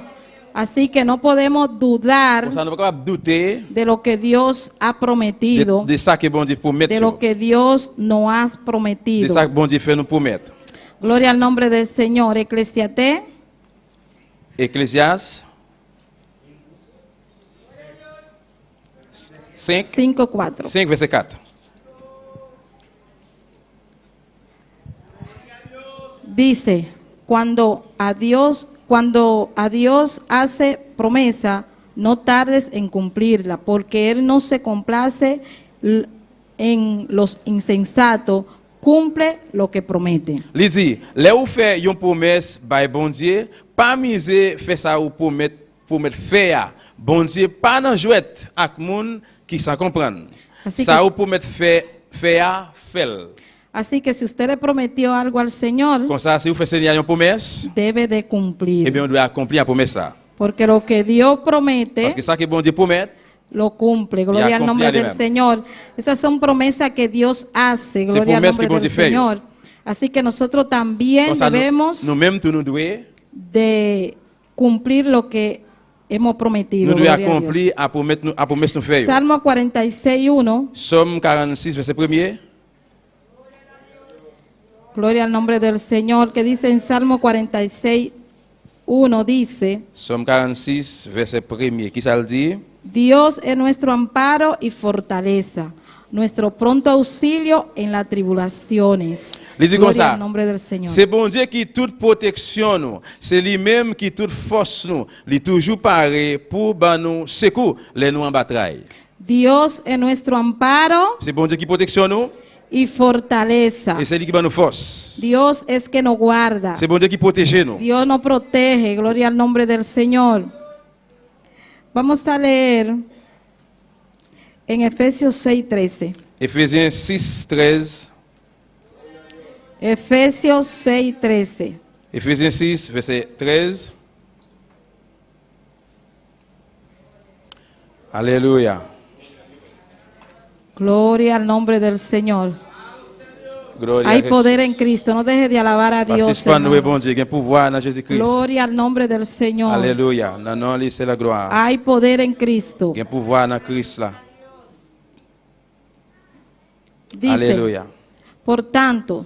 Así que no podemos dudar on ne peut pas douter de lo que Dios ha prometido, de ça que bon Dieu promet. de lo que Dios nos ha De prometido. ça que bon Dieu fait nous promettre. Gloria al nombre del Señor. Eclesiastés Ecclésiaste 5, 5:4. 5 verset 4. Dice, cuando a Dios hace promesa, no tardes en cumplirla, porque Él no se complace en los insensatos, cumple lo que promete. Li di, le ou fait yon promesse bay bon Dieu, pas miser fait ça ou promettre faire. Bon Dieu pas nan jouet ak moun qui sans comprendre. Así Ça que- ou promettre faire fel. Así que si usted le prometió algo al Señor, Comme ça, si vous faites Seigneur une promesse, debe de eh cumplir. bien on doit accomplir la promesse là. Porque lo que Dios promete, Parce que ça que bon Dieu promet, lo cumple. Gloria al accompli nombre a del Él. Señor. Esas son promesas que Dios hace. Gloria al promesas que nombre bon del Dieu fait. Señor. Así que nosotros también comme ça debemos nous-mêmes tout nous devons de cumplir lo que hemos prometido. nous devons Gloria a accomplir Dios. à promesse nous faire. Salmo 46:1. Somme 46 verset 1er. Gloria al nombre del Señor, que dice en Salmo 46:1, dice, Somme 46 verset 1er. Qui ça le dit? Dios es nuestro amparo y fortaleza, nuestro pronto auxilio en las tribulaciones. Il dit comme Gloria ça. al nombre del Señor. C'est bon Dieu qui toute protection nous. C'est lui-même qui toute force nous. Il est toujours paré pour ban nous secours les nous en bataille. Dios es nuestro amparo C'est bon Dieu qui protection nous y fortaleza. et c'est lui qui ban nous force. Dios es que nos guarda. C'est bon Dieu qui protège nous. Dios nos protege. Gloria al nombre del Señor. Vamos a leer en Efesios 6:13. Éphésiens 6 13. Efesios 6:13. Éphésiens 6 verset 13. Alléluia. Gloria al nombre del Señor. Gloria Hay a poder en Jesús. Cristo. No deje de alabar a Dios. Parce que nous hermano. bon Dieu, il y a pouvoir dans Jésus-Christ. Gloria al nombre del Señor. Alléluia. Non, non, lui, c'est la gloire. Hay poder en Cristo. Il y a pouvoir dans Christ là. Dice, Alléluia. por tanto,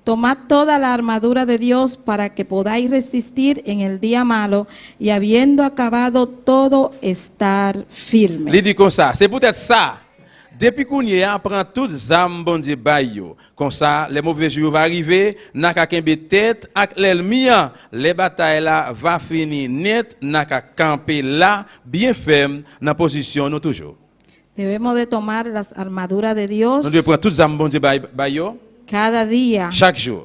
tomad toda la armadura de Dios para que podáis resistir en el día malo y habiendo acabado todo, estar firme. Il dit comme ça, c'est peut-être ça. Depuis qu'on y a, prend toutes les âmes, bon Dieu, bail yo. Comme ça, les mauvais jours vont arriver, n'a qu'à camper tête, avec l'ennemi, les batailles là, va finir net, n'a qu'à camper là, bien ferme, dans la position, nous toujours. Debemos de tomar las armaduras de Dios Nous devons prendre toutes les âmes, bon Dieu, bail yo, cada día. chaque jour.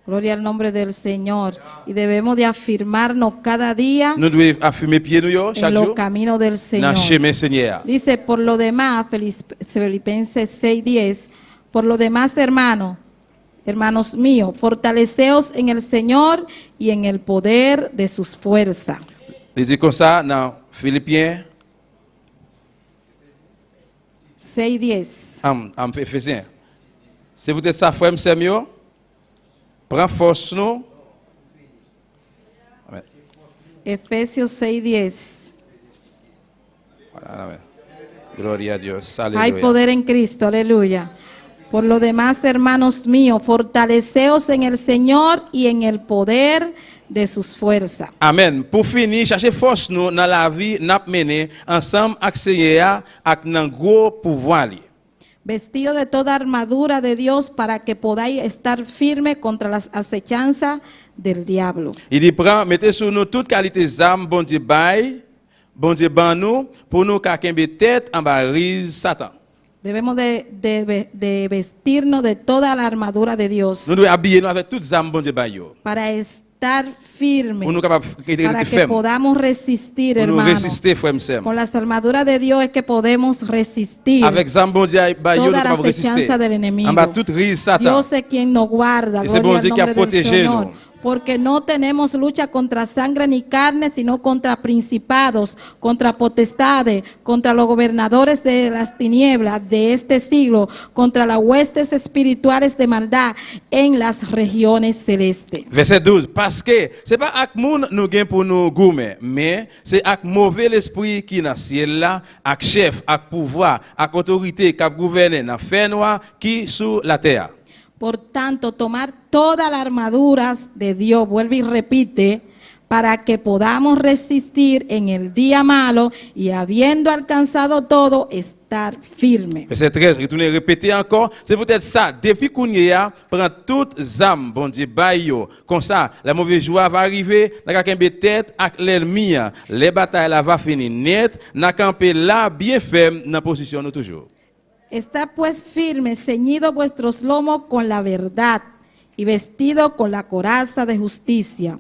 Gloria al nombre del Señor. Y debemos de afirmarnos cada día Nous devons affirmer pieds nous yo, en chaque los jour, caminos del dans Señor. le chemin Seigneur. Dice, por lo demás, Filipenses 6:10, por lo demás, hermanos míos, fortaleceos en el Señor y en el poder de sus fuerzas. Il dit comme ça dans Philippiens, 6:10. en Éphésiens. C'est peut-être ça, frère, c'est mieux. Prends force nous. Ouais. Efesios 6:10. Voilà, ouais. Gloria a Dios. Hay Aleluya. poder en Cristo, aleluya. Por lo demás, hermanos míos, fortaleceos en el Señor y en el poder de sus fuerzas. Amen. Pour finir, chercher force nous dans la vie, n'a mené ensemble avec Seigneur avec un gros pouvoir li. Vestido de toda armadura de Dios para que podáis estar firme contra las acechanzas del diablo. Il dit prend mettez sur nous toute qualité d'âme bon Dieu bail, bon Dieu ban nous pour nous ka kembe tête en barise Satan. Debemos de vestirnos de toda la armadura de Dios Nous devons habiller nous avec toutes les âmes bon Dieu bail yo. para estar firme, Pour nous capable para de que faire. podamos resistir, Pour nous hermano. résister frère m'sem. Con las armaduras de Dios es que podemos resistir Avec âme bon Dieu bail yo nous toda la capable résister. acechanza del enemigo. En bas toute rise Satan. Dios es quien nos guarda, Y ese gloria bon al Dieu qui a nombre del protégé Señor. nous. Porque no tenemos lucha contra sangre ni carne, sino contra principados, contra potestades, contra los gobernadores de las tinieblas de este siglo, contra las huestes espirituales de maldad en las regiones celestes. Verset 12. Parce que c'est pas avec moun nous gain pour nous goumer, mais c'est avec mauvais l'esprit qui dans ciel là, avec chef, avec pouvoir, avec autorité qui a gouverné dans fer noir qui sur la terre. Por tanto, tomar toda la armadura de Dios, vuelve y repite, para que podamos resistir en el día malo y habiendo alcanzado todo, estar firme. Verset 13, retournez répéter encore. C'est peut-être ça. Depuis qu'on y a, prend toutes les âmes, bon Dieu, baille. Comme ça, la mauvaise joie va arriver, n'a qu'à camper tête avec l'ennemi. Les batailles là va finir net, n'a qu'à camper là bien ferme dans position nous toujours. Está pues firme, ceñido vuestros lomos con la verdad y vestido con la coraza de justicia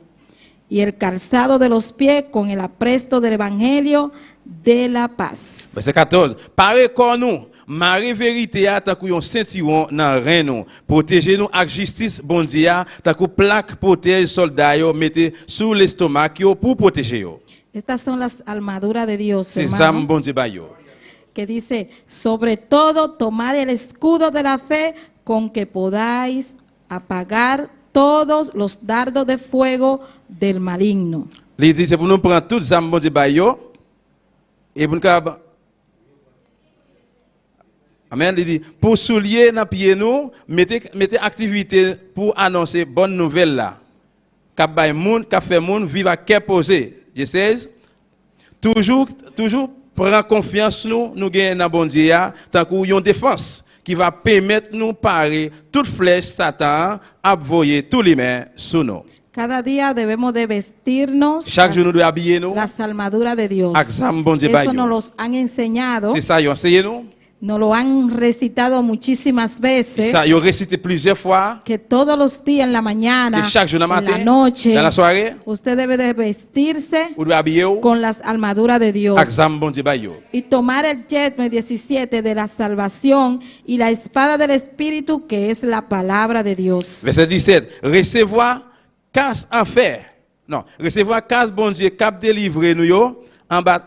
y el calzado de los pies con el apresto del evangelio de la paz. Verset 14. Parez comme nous, marée vérité a tant qu'on ceinturon dans rein nous, protéger nous avec justice bon Dieu, tant qu'on plaque protège soldats yo, mettez sous l'estomac yo pour protéger yo. Estas son las armaduras de Dios, C'est hermano, ça bon Dieu baille yo. que dice, sobre todo tomad el escudo de la fe con que podáis apagar todos los dardos de fuego del maligno. Il dit c'est pour nous prendre toutes les âmes bon Dieu baille yo et pour nous Amen. Il dit, pour soulier dans pied nous, mettez activité pour annoncer bonne nouvelle là. Cap bay moun, cap fait moun, vivre à cœur posé. Je sais. Toujours prendre confiance nous gagnons dans bon Dieu, tant qu'on y a une défense qui va permettre nous parer toute flèche Satan à voyer tous les mains sur nous. Cada día debemos de vestirnos Chaque jour nous devons habiller nous. las armaduras de Dios. Examen bon Dieu Eso bayo. nos los han enseñado, C'est ça, ils ont enseigné nous. nos lo han recitado muchísimas veces, Ça, ils ont récité plusieurs fois. que todos los días en la mañana, Que chaque jour dans en matin, la noche, dans la soirée, usted debe de vestirse vous devez habiller vous. con las armaduras de Dios Examen bon Dieu bayo. y tomar el yelmo 17 de la salvación y la espada del Espíritu, que es la palabra de Dios. Verset 17. Recevoir casse en fer. Non, recevoir casse bon Dieu cap délivrer nous yo en bas.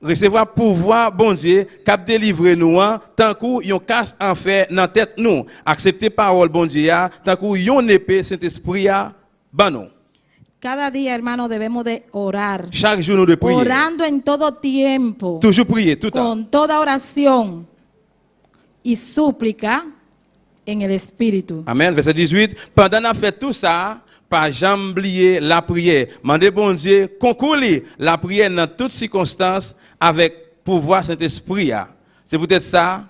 Recevoir pouvoir bon Dieu cap délivrer nous tant qu'on yon casse en fer dans tête nous. Accepter parole bon Dieu tant qu'on yon épée Saint-Esprit ban nous. Cada día, hermano, debemos de orar, Chaque jour nous de prier. orando en todo tiempo, Toujours prier tout le temps. con toda oración y súplica en el Espíritu. Amen. Verset 18. Pendant qu'on fait tout ça, pas jamais oublier la prière. Mandez bon Dieu concours la prière dans toutes circonstances avec pouvoir Saint-Esprit. C'est peut-être ça.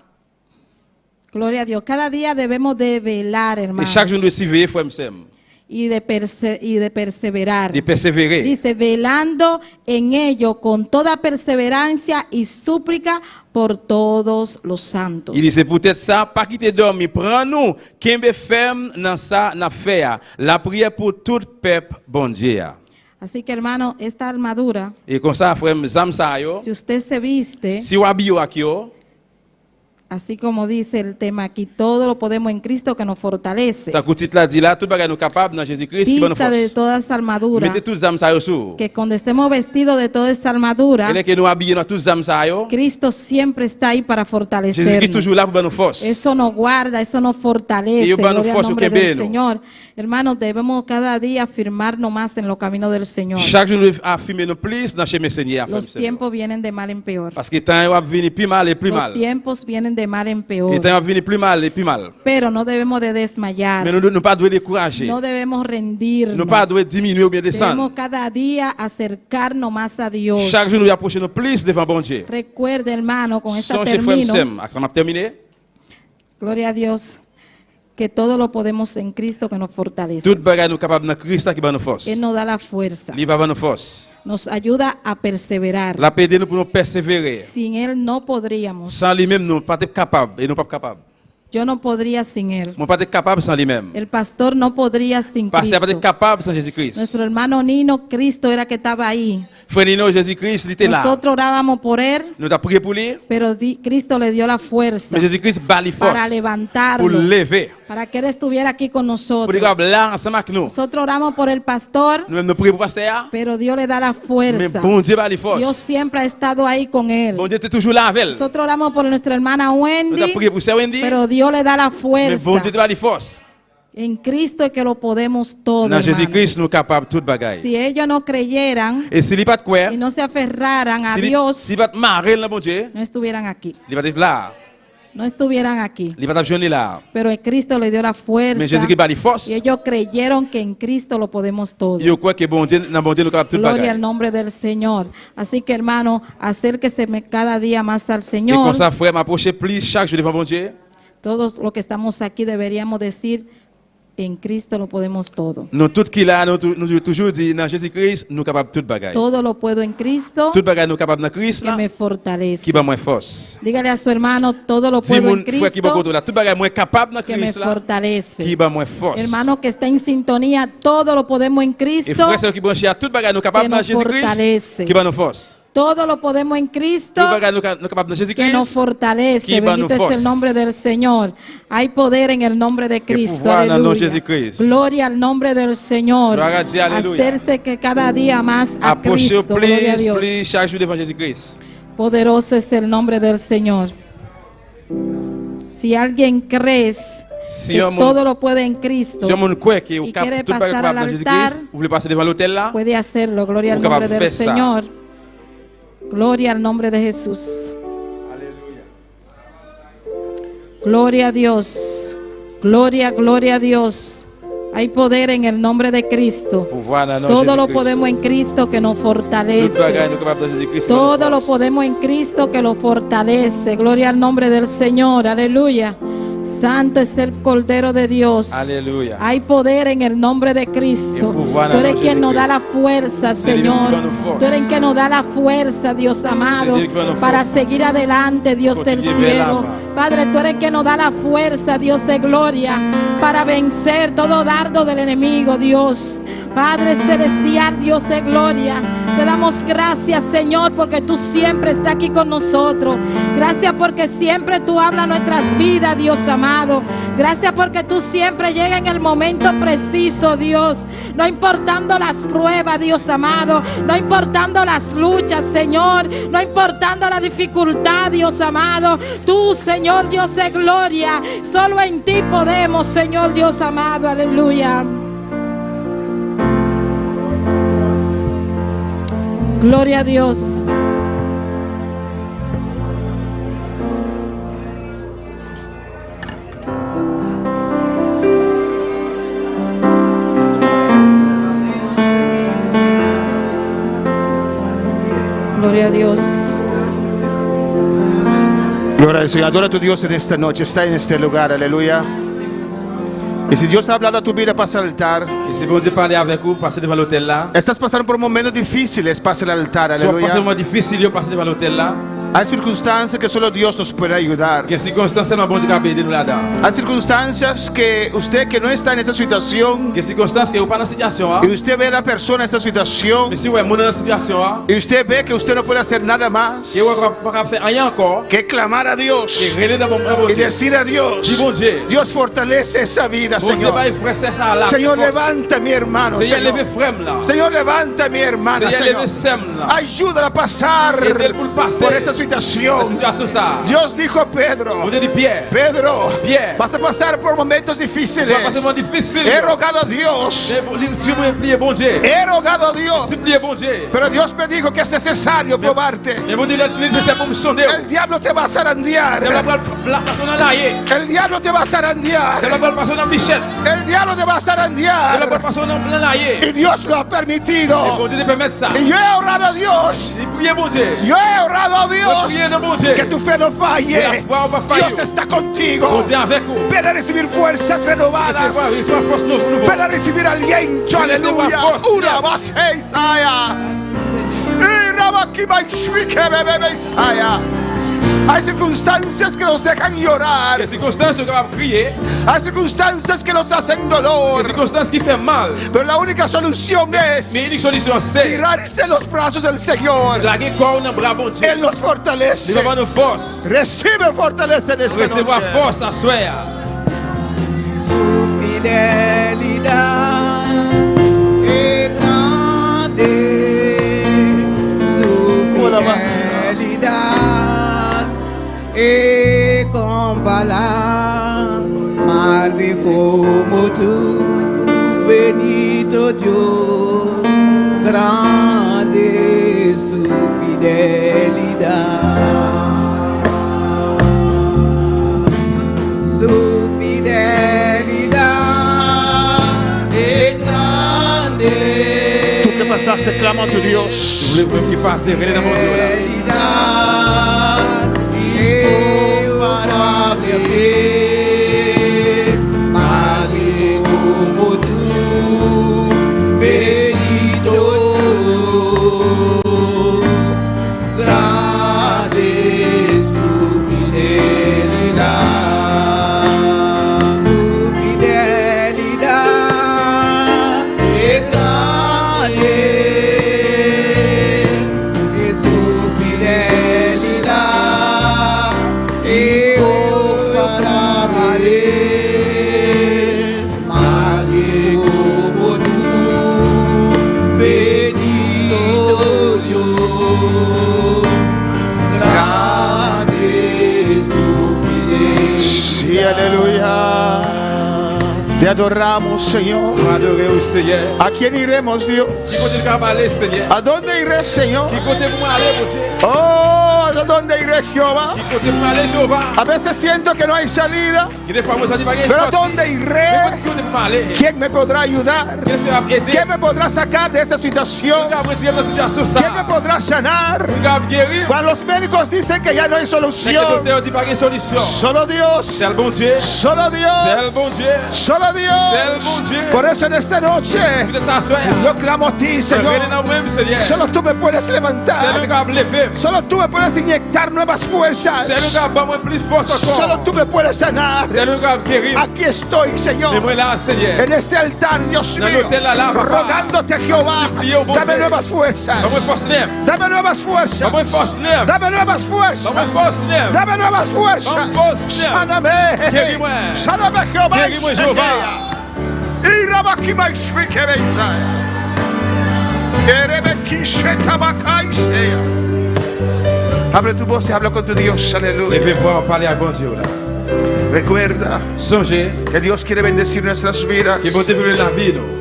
Gloria a Dios. Cada día debemos de velar, Et hermanos, chaque jour nous devons surveiller, frère Msem. y de perseverar. De persévérer. Dice, velando en ello con toda perseverancia y súplica por todos los santos. Il dit c'est peut-être ça, pas quitter dormir, prends-nous, qu'embe ferme dans ça, dans faire. La prière pour tout peuple, bon Dieu. Así que, hermano, esta armadura, Et comme ça, frère Mzam sa yo, si usted se viste, si vous habillez aquí yo, así como dice el tema aquí, todo lo podemos en Cristo que nos fortalece. tant que titre là dit là, tout bagage nous capable dans Jésus-Christ qui va nous Vista de force. toda esa armadura, Mettez tous les âmes sa yo sur. que cuando estemos vestidos de toda esa armadura, Et là que nous habillons dans tous les âmes sa yo, Cristo siempre está ahí para Jésus-Christ fortalecernos. toujours là pour nous force. Eso nos guarda, eso nos Y fortalece. yo para Gloria al nosotros nombre que del veno. Señor. Hermanos, debemos cada día afirmarnos más en los caminos del Señor. Chaque jour nous affirmer nous plus dans chemin Seigneur. frère Los Msem. tiempos vienen de mal en peor. Parce que le temps va venir plus mal et plus Los mal. tiempos vienen de mal en Le peor. temps va venir plus mal et plus mal. Pero no debemos de desmayar. Mais nous ne pas devons décourager. No debemos rendirnos. Nous pas devons diminuer ou bien Debemos descendre. cada día acercarnos más a Dios. Chaque jour nous approchons plus devant bon Dieu. Recuerde, hermano, con esta Songez frère termino. Msem. Après m'a terminé. Gloria a Dios, que todo lo podemos en Cristo que nos fortalece. Tout bagage nous capable dans Christ qui va nous force. Él nos da la fuerza, Il va nous force. nos ayuda a perseverar. La paix nous pour nous persévérer. Sin Él no podríamos. Sans lui-même nous pas être capable et nous pas capable. Yo no podría sin Él. Nous pas être capable sans lui-même. El pastor no podría sin Pasteur pas être Cristo. capable sans Jésus-Christ. Nuestro hermano Nino, Cristo era que estaba ahí. Frère Nino, Jésus-Christ, il était là. Nosotros orábamos por Él, Nous avons prié pour lui. pero Cristo le dio la fuerza Mais Jésus-Christ bat les para forces pour levantarlo, lever. para que Él estuviera aquí con Pour nosotros. dire là ensemble avec nous. Nosotros oramos por el pastor, Nous-mêmes nous prions pour pasteur. pero Dios le da la Mais fuerza. bon Dieu bat les Dios forces. siempre ha estado ahí con Él. Bon Dieu était toujours là avec elle. Nosotros oramos por nuestra hermana Nous avons Wendy, prié pour Sœur Wendy. pero Dios le da la Mais bon fuerza. Dieu bat les forces. En Cristo es que lo podemos todo, Dans hermano. Jésus-Christ, nous sommes capables de toute bagaille. Si ellos no creyeran Et s'il n'y a pas de quoi, y no se aferraran a s'il Dios, va te marrer, là, bon Dieu, no estuvieran aquí. il va être là. no estuvieran aquí. il va pas joindre là. Pero Cristo le dio la fuerza. Mais Jésus qui bat les forces. Y ellos creyeron que en Cristo lo podemos todo. Yo crois que bon Dieu, dans bon Dieu nous capable tout Gloria bagaille. al nombre del Señor. Así que hermano, acérquese cada día más al Et Señor. comme ça frère m'approcher plus chaque jour devant bon Dieu. Todos los que estamos aquí deberíamos decir, en Cristo lo podemos todo. Nous tout qui là nous toujours dit dans Jésus-Christ nous capable tout bagaille. Todo lo puedo en Cristo Tout bagaille nous capable dans Christ que là me fortalece. qui va moins force. Dígale a su hermano, todo lo Dis puedo en mon frère qui va Cristo contre là tout bagaille moins capable dans que me Christ là fortalece. qui va moins force. Hermano que está en sintonía, todo lo podemos en Et Cristo. frère qui branché à tout bagaille nous capable que dans nos Jésus-Christ fortalece. qui va nous force. Todo lo podemos en Cristo Tout bagaille nous capable dans que nos Jésus-Christ. fortalece. Qui va nous Bendito es force. el nombre del Señor. Hay poder en el nombre de Cristo. pouvoir dans le nom de Aleluya. Jésus-Christ. Gloria al nombre del Señor. Gloire à Dieu, alléluia. Hacerse que cada día más a Approchez Cristo. Gloria a plus Dios. plus chaque jour devant Jésus-Christ. Poderoso es el nombre del Señor. Si alguien crees Si que un monde- todo lo puede en Cristo, Si on monde croit que y vous quiere capable tout bagaille pasar capable al dans altar, Jésus-Christ, vous voulez passer devant l'autel là, puede hacerlo. Gloria al Vous nombre capable del de faire ça. Señor. Gloria al nombre de Jesús. Gloria a Dios. Gloria, gloria a Dios. Hay poder en el nombre de Cristo. pouvoir dans le nom de Todo lo Jésus-Christ. podemos en Cristo que nos Tout fortalece. bagaille nous capable dans Jésus-Christ. qui va nous Todo lo force. podemos en Cristo que lo fortalece. Gloria al nombre del Señor. Aleluya. Santo es el Cordero de Dios. Aleluya. Hay poder en el nombre de Cristo. Y pouvoir Tú eres en el quien nos da la Jesucristo. fuerza, C'est lui Señor. qui va nous force. Tú eres quien nos da la fuerza, Dios amado, Dieu qui va nous para force. seguir adelante, Dios del Continuer vers cielo. l'avant. Padre, tú eres quien nos da la fuerza, Dios de gloria, para vencer todo dardo del enemigo, Dios. Padre celestial, Dios de gloria, te damos gracias, Señor, porque tú siempre estás aquí con nosotros. Gracias porque siempre tú hablas nuestras vidas, Dios amado. Gracias porque tú siempre llegas en el momento preciso, Dios. No importando las pruebas, Dios amado. No importando las luchas, Señor. No importando la dificultad, Dios amado. Tú, Señor Dios de gloria, solo en ti podemos, Señor Dios amado. Aleluya. Gloria a Dios. Gloria a Dios. Gloria al Señor. Adora a tu Dios en esta noche. Está en este lugar. Aleluya. Y si Dios ha hablado a tu vida, pasa al altar. Et si bon Dieu parler avec vous, passez devant l'autel là. Estás pasando por momentos difíciles, pasa al altar. Si vous passez un Aleluya. moment difficile, vous passez devant l'autel là. Hay circunstancias que solo Dios nos puede ayudar. Que circonstances seulement bon Dieu capable aider nous là-dedans. Hay circunstancias que usted que no está en esa situación Que circonstances que vous pas dans situation y usted ve a la persona en esa situación mais si vous êtes dans la situation y usted ve que usted no puede hacer nada más et vous pas faire rien encore, que clamar a et Dios reler dans mon bon y Dieu. decir a Dios, Dis bon Dieu. Dios fortalece esa vida, Bon Dieu Señor. va y frère ça là. Señor, force. levanta a mi hermano, Seigneur, Señor. levez frère là. Señor, levanta a mi hermana, Seigneur, Señor. levez sem là. Ayúdala a pasar Aide-le pour le passer. por esta La situación. situation ça. Dios dijo a Pedro, Bon Dieu dit Pierre. Pedro, Pierre. vas a pasar por momentos difíciles. Va passer un moment difficile. He rogado a Dios, Si vous priez bon Dieu. he rogado a Dios, Si vous priez bon Dieu. pero Dios me dijo que es necesario probarte. Mais bon Dieu est nécessaire pour me sonder. El diablo te va a zarandear. De la personne dans l'arrière. El diablo te va a De zarandear. la personne dans Michel. El diablo te va a De la zarandear. personne dans l'arrière. Y Dios lo ha Et bon permitido. Dieu te permet ça. Y yo he orado a Dios. Si priez bon Dieu. Yo he orado a Priez Dios de bon Dieu. que tu fe no falle. La foi va faillir. Dios está contigo. Bon Dieu avec vous. Ven a recibir fuerzas renovadas. Recevez force nouveau. Ven a recibir aliento. Aleluya. fuerza. Una baja Isaya. Y Rabakima Ishwike Bebe Isaya. Hay circunstancias que nos dejan llorar. Les circonstances sont capables de crier. Hay circunstancias que nos hacen dolor. Les circonstances qui font mal. Pero la única solución es Mais l'unique solution c'est tirarse en los brazos del Señor. la guerre corps dans le bras bon Dieu. Él nos Il fortalece. va avoir nos forces. Recibe fortaleza en esta Recevoir noche. force à soi. Fidelidad es grande, su fidelidad es combalar, madre como tú, bendito Dios, grande es su fidelidad. pasaste, clama a tu Dios. Si vous voulez qui passe, regardez dans mon Dieu là. Aleluya. Te adoramos, Señor. Nous adorons au Seigneur. ¿A quién iremos, Dios? Qui côté nous aller, Seigneur? ¿A dónde iré, Señor? Qui côté nous aller, mon Dieu? Oh, ¿a dónde iré, Jehová? Qui côté nous aller, Jéhovah? A veces siento que no hay salida, Qui des fois moi ça dit pas pero ¿a dónde iré? Qui côté nous aller? ¿Quién me podrá ayudar? Qui fait aider? ¿Quién me podrá sacar de esa situación? Qui dans situation ça? ¿Quién me podrá sanar? Qui va guérir? Cuando los médicos dicen que ya no hay C'est que le solución, docteur dit pas de solution. solo Dios, C'est le bon Dieu. solo C'est le bon Dios, Dieu. solo C'est le Dios. bon Dieu. Por eso en esta noche Vous êtes s'asseoir. yo clamo a ti, Señor. Regardez dans vous-même, Seigneur. Solo tú me puedes C'est le levantar. gars levé. Solo tú me puedes inyectar nuevas fuerzas. C'est le gars pas moins plus force Solo encore. tú me puedes sanar. C'est le gars guérir. Aquí estoy, Mais Señor. moi là, Seigneur. En este altar, Dios Dans mío, l'hôtel là, papa. rogándote, Jehová, Supplié au bon dame Dieu. nuevas fuerzas. Pas moins force neuve. Dame nuevas Pas moins fuerzas. force neuve. Dame nuevas fuerzas. Pas moins force neuve. Dame nuevas fuerzas. Vamos, Dios. Sáname. Guéris-moi. Sáname, Jehová. Guéris-moi, Jehová. Y Rabakima Ishwike Beisaya. Erebeki Shetabakai Shea. Abre tu voz y habla con tu Dios. Aleluya. Levez voir parler à bon Dieu là. Recuerda Songez que Dios quiere bendecir nuestras vidas. que vous développer la vie nous.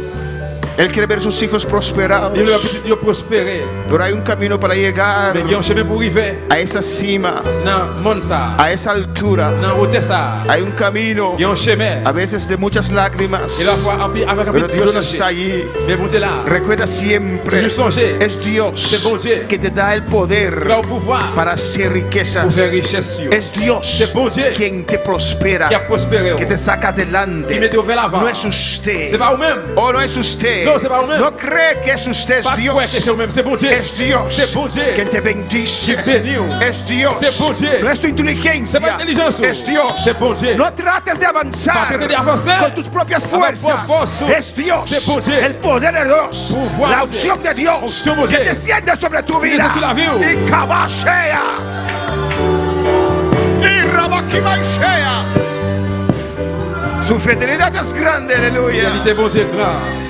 Él quiere ver sus hijos prosperados. Il veut la petite Dieu prospérer. Pero hay un camino para llegar Mais il y a un chemin pour arriver. a esa cima, Dans monde ça. a esa altura. Dans hauteur ça. Hay un camino, Il y a un chemin. a veces de muchas lágrimas. Et la fois avec un Pero peu Dios de está allí. Mais bon Dieu là. Recuerda siempre, Toujours songer. es Dios C'est bon Dieu. que te da el poder Qui a le pouvoir para hacer pour riquezas. faire richesse sur. Es Dios C'est bon Dieu quien te prospera, qui a prospéré. que te saca Qui adelante. met vers l'avant. No es usted. C'est pas vous-même. Oh, no es usted. No, c'est pas vous-même. No cree que es usted, es Pas Dios. quoi que c'est vous-même, c'est bon Dieu. Es Dios C'est bon Dieu. quien te bendice. Qui bénit. Es Dios. C'est bon Dieu. No es tu C'est inteligencia. pas intelligence. Es Dios. C'est bon Dieu. No trates de avanzar Pas trater d'avancer. con tus propias Avec fuerzas. vos forces. Es Dios. C'est bon Dieu. El poder de Dios. Pouvoir La de opción de Dios Opción de que Dieu. desciende sobre tu Qui vida. descend sur la vie. Y cabashea. Y rabaquibaishea. Su fidelidad es grande, aleluya. Fidélité, bon Dieu grand.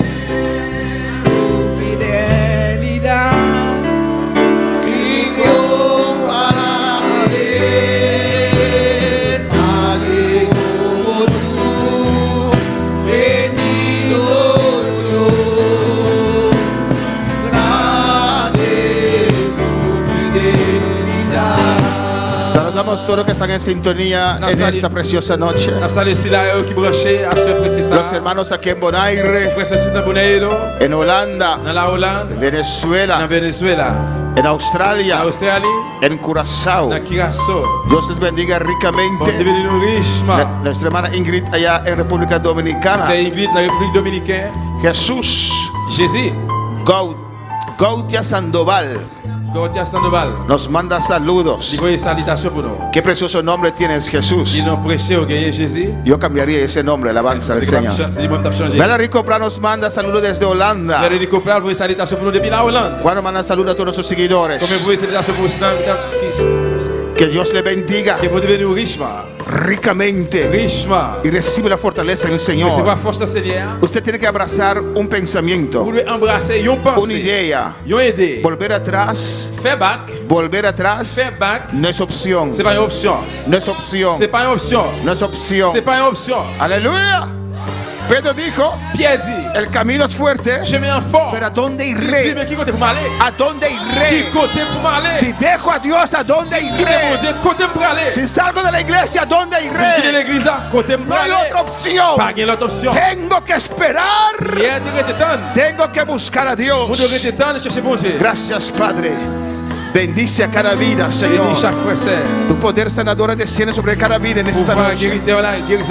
Saludamos a todos los que están en sintonía en esta preciosa noche. Nous saluons ici là qui branché à ce précis ça. Los hermanos aquí en Bonaire, Frère c'est dans Bonaire, en Holanda, dans la Hollande, dans Venezuela, Venezuela, en en Australia, Australie, en Curazao. dans Curaçao. Dios les bendiga Bon Dieu ricamente. bénit nous richement. Nuestra hermana Ingrid allá en República Dominicana. C'est Ingrid dans la République Dominicaine. Jesús Jésus, Gautia Sandoval Gauthier Sandoval, nos manda saludos. il voyait salutation pour nous. Qué precioso nombre tienes, Jesús. Ils ont prêché au gagné Jésus. Yo cambiaría ese nombre, alabanza del Señor. C'est lui-même qui a changé. Valerie Copra nos manda saludos desde Holanda. Valérie Copral, vous voyez salutation pour nous depuis la Hollande. Cuando manda saludos a todos nuestros seguidores. Comme vous voyez salutation pour nous. Que Dios le bendiga Que vous devenez richement. ricamente Richement. y recibe la fortaleza en el C'est quoi Señor. force de Seigneur? Usted tiene que abrazar un pensamiento, Vous devez embrasser, ils ont una pensé, idea. ils ont aidé. Volver atrás, Faire back, volver atrás faire back, no es opción. c'est pas une option. No es opción. C'est pas une option. No es opción. C'est pas une option. Aleluya. Pedro dijo, Pierre dit, el camino es fuerte, chemin est fort. pero ¿a dónde Dis, iré? mais qui côté pour m'aller? ¿A dónde Qui iré? côté pour m'aller? Si dejo a Dios, ¿a dónde Qui mon iré? Dieu, côté pour aller? Si salgo de la iglesia, ¿a dónde Si je quitte iré? l'église là, côté pour No hay aller? otra opción. Pas gain l'autre option. Tengo que esperar. Pierre te t'étonne. Tengo que buscar a Mon Dieu, Dios. t'étonne et chercher bon Dieu. Gracias, Padre. Bendice a cada vida, Señor. Bénis chaque frère sœur. Tu poder sanador desciende sobre cada vida en esta Pouvoir noche. guérisseur là, guéris En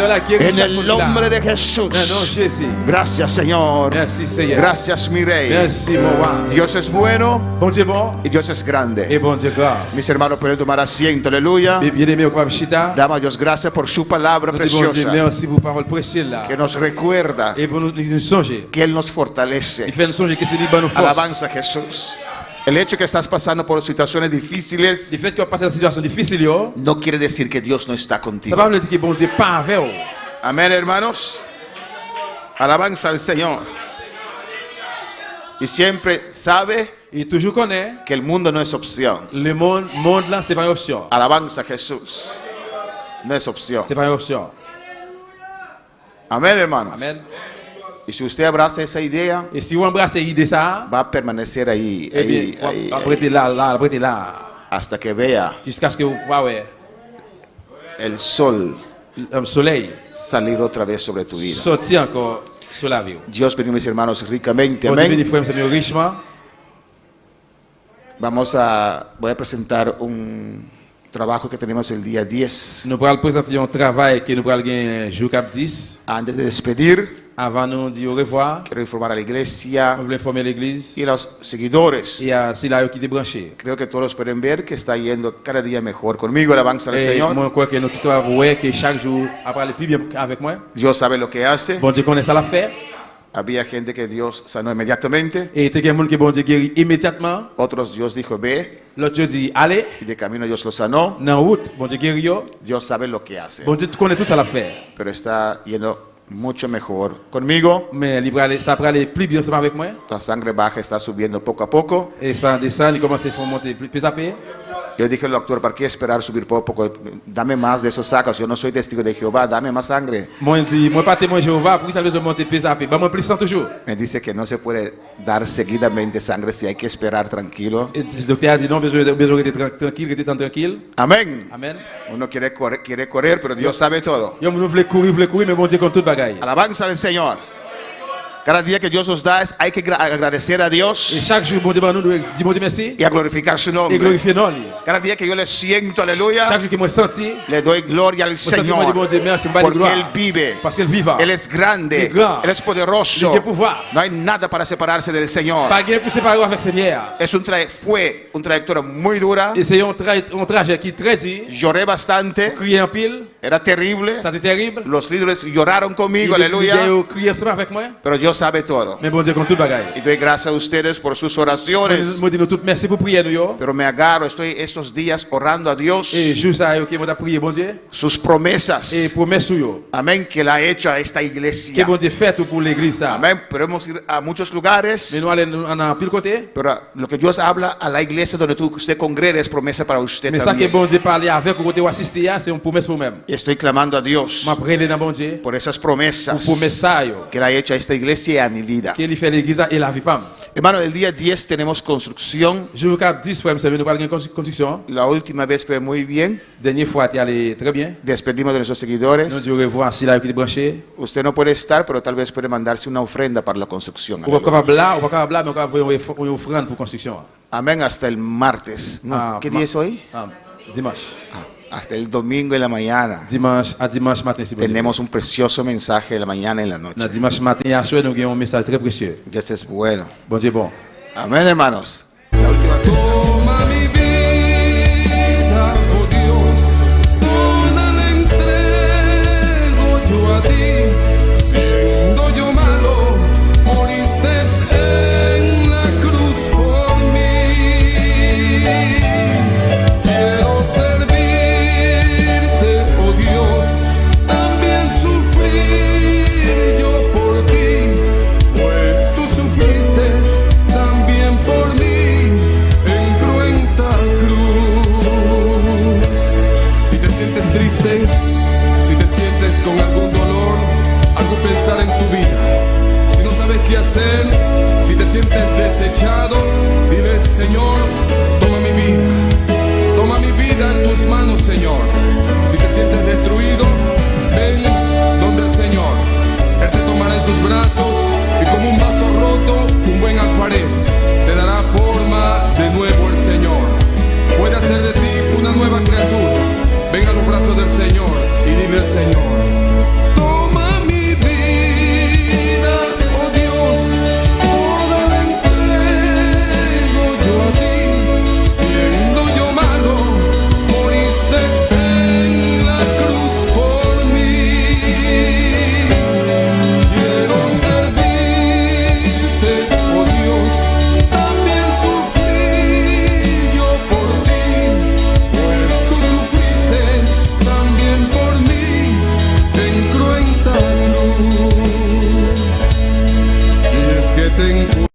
chaque el monde là. nombre de Dans le nom de Jesús. Jésus. Gracias, Señor. Merci Seigneur. Gracias, mi Rey. Merci mon roi. Dios es bueno Bon Dieu bon y Dios es et grande. bon Dieu grand. Mis hermanos pueden tomar asiento. Aleluya. Et bien aimé au Papa Chita. Damos a Dios gracias por su palabra Nous disons bon Dieu, preciosa merci pour parole précieuse là. que nos recuerda Et pour nous songer. que Él nos Il fortalece. fait nous songer que c'est lui qui nous force. Alabanza a Jesús. El hecho que estás pasando por situaciones Du difíciles fait qu'on passe la situation difficile, yo, no quiere decir que Dios no está ça contigo. va nous dire que bon Dieu pas avec vous. Amén, hermanos. Alabanza al Señor. Y siempre sabe Et toujours connaît, que el mundo no es opción. le monde là, c'est pas une option. Alabanza a Jesús. No es opción. C'est pas une option. Amén, hermanos. Amen. Y si usted abraza esa idea, Et si vous embrassez l'idée ça, va a permanecer ahí, eh bien, ahí, après là, après là, hasta que vea jusqu'à ce que vous voyez el sol le soleil salir otra vez sobre tu vida. sortir encore sur la vie. Dios bendiga, mis hermanos, ricamente. Bon Dieu bénit Amén. frères et sœurs richement. Voy a presentar un trabajo que tenemos el día 10. Nous allons présenter un travail que nous allons gagner jour cap 10. Antes de despedir, Avant nous dire au revoir, quiero informar a la iglesia on veut informer l'église y a los seguidores. et à ceux là qui étaient branchés. Creo que todos pueden ver que está yendo cada día mejor conmigo. Alabanza al Et Señor. moi, je crois que nous tous avouons que chaque jour, après aller plus bien avec moi, Dios sabe lo que hace. bon Dieu connaît ça l'affaire. Había gente que Dios sanó inmediatamente. Et il y a des gens qui bon Dieu guérit immédiatement. Otros Dios dijo ve L'autre Dieu dit, allez, y de camino Dios lo sanó. dans la route, bon Dieu guérit. Dios sabe lo que hace. Bon Dieu connaît tout ça l'affaire. Pero está yendo mucho mejor conmigo. Mais ça va aller plus bien ensemble avec moi. La sangre baja está subiendo poco a poco. Et ça descend, il commence à monter plus à peu. Yo dije al doctor, ¿para qué esperar subir poco a poco? Dame más de esos sacos. Yo no soy testigo de Jehová, dame más sangre. Moi, je dis, moi, pas témoin de Jéhovah, pour ça que je monte plus à peu. Bah, moi, plus sans toujours. Me dice que no se puede dar seguidamente sangre si hay que esperar tranquilo. Et le docteur a dit, non, besoin d'être tranquille, rester tranquille. Amén. Amen. Uno quiere correr, pero Dios sabe todo. Yo, nous voulons courir, mais bon Dieu, comme toute bagaille. Alabanza al Señor. Cada día que Dios nos da, hay que agradecer a Et Dios chaque jour, bon Dieu, nous disons bon Dieu merci. y a glorificar su Et nombre. glorifier non. Cada día que yo le siento, aleluya, Chaque jour que moi senti, le doy gloria al moi senti, moi dis, bon Señor. Dieu, merci, me Porque Él gloire. vive. Parce qu'il vivant. Él es grande. Il est grand. Él es poderoso. Il a pouvoir. No hay nada para separarse del Señor. Pas gain pour séparer avec Seigneur. Fue una trayectoria muy dura. Et c'est un trajet qui est très dur. Lloré bastante. Crier en pile, Era terrible. ça c'était terrible. Los líderes lloraron conmigo, Il aleluya. crier ensemble avec moi. Pero Dios sabe todo. Mais bon Dieu, comme toute bagaille. Y doy gracias a ustedes por sus oraciones. Moi dis nous toutes merci pour prier nous yo. Pero me agarro, estoy estos días orando a Dios. Et juste ça OK, moi t'a prié bon Dieu. Sus Et promesas. promesse yo. Amén. Que la ha hecho a esta Que iglesia. bon Dieu fait tout pour l'église ça. Amén. Podemos ir a muchos Mais lugares. nous allons en pile côté. Pero lo que Dios habla a la iglesia donde usted congrega es promesa para usted Mais ça que también. bon Dieu parler avec côté ou assister c'est une promesse pour même. Y estoy clamando a Dios M'a prié dans bon Dieu por esas pour promesas promesse ça yo. que la ha hecho a esta iglesia y a mi vida. Que il fait l'église et la vie pas. Hermano, el día 10 tenemos construcción. Jour 10 frère, nous parlons de construction. La última vez fue muy bien. Dernière fois tu allé très bien. Despedimos de nuestros Nous seguidores. disons au revoir si là qui est branché. Usted no puede estar, pero tal vez puede mandarse una ofrenda para la construcción. On va capable là, on va capable là, mais on va envoyer une offrande pour construction. Amén, hasta el martes. No, Ah, ¿qué día es hoy? Dimanche. Hasta el domingo en la mañana. Dimanche matin si vous voulez. Tenemos un precioso mensaje en la mañana y en la noche. Dans dimanche matin à soir nous avons un message très précieux. Dios es bueno. Bon Dieu bon. Amén, hermanos. Toma mi vida, oh Dios, toda la entrego yo a ti. Siendo yo malo, moriste en la cruz por mí. Quiero servirte, oh Dios, también sufrir yo por ti, pues tú sufriste también por mí. En hacer. Si te sientes desechado, dile: Señor, toma mi vida. Toma mi vida en tus manos, Señor. Si te sientes destruido, ven donde el Señor. Él te tomará en sus brazos y como un vaso roto, un buen acuarel, te dará forma de nuevo el Señor. Puede hacer de ti una nueva criatura. Ven a los brazos del Señor y dile al Señor: toma mi vida, oh Dios, toda la entrego yo a ti. Siendo yo malo, moriste en la cruz por mí. Quiero servirte, oh Dios, también sufrí yo por ti, pues tú sufriste también por mí en cruenta cruz. Si es que te encuentro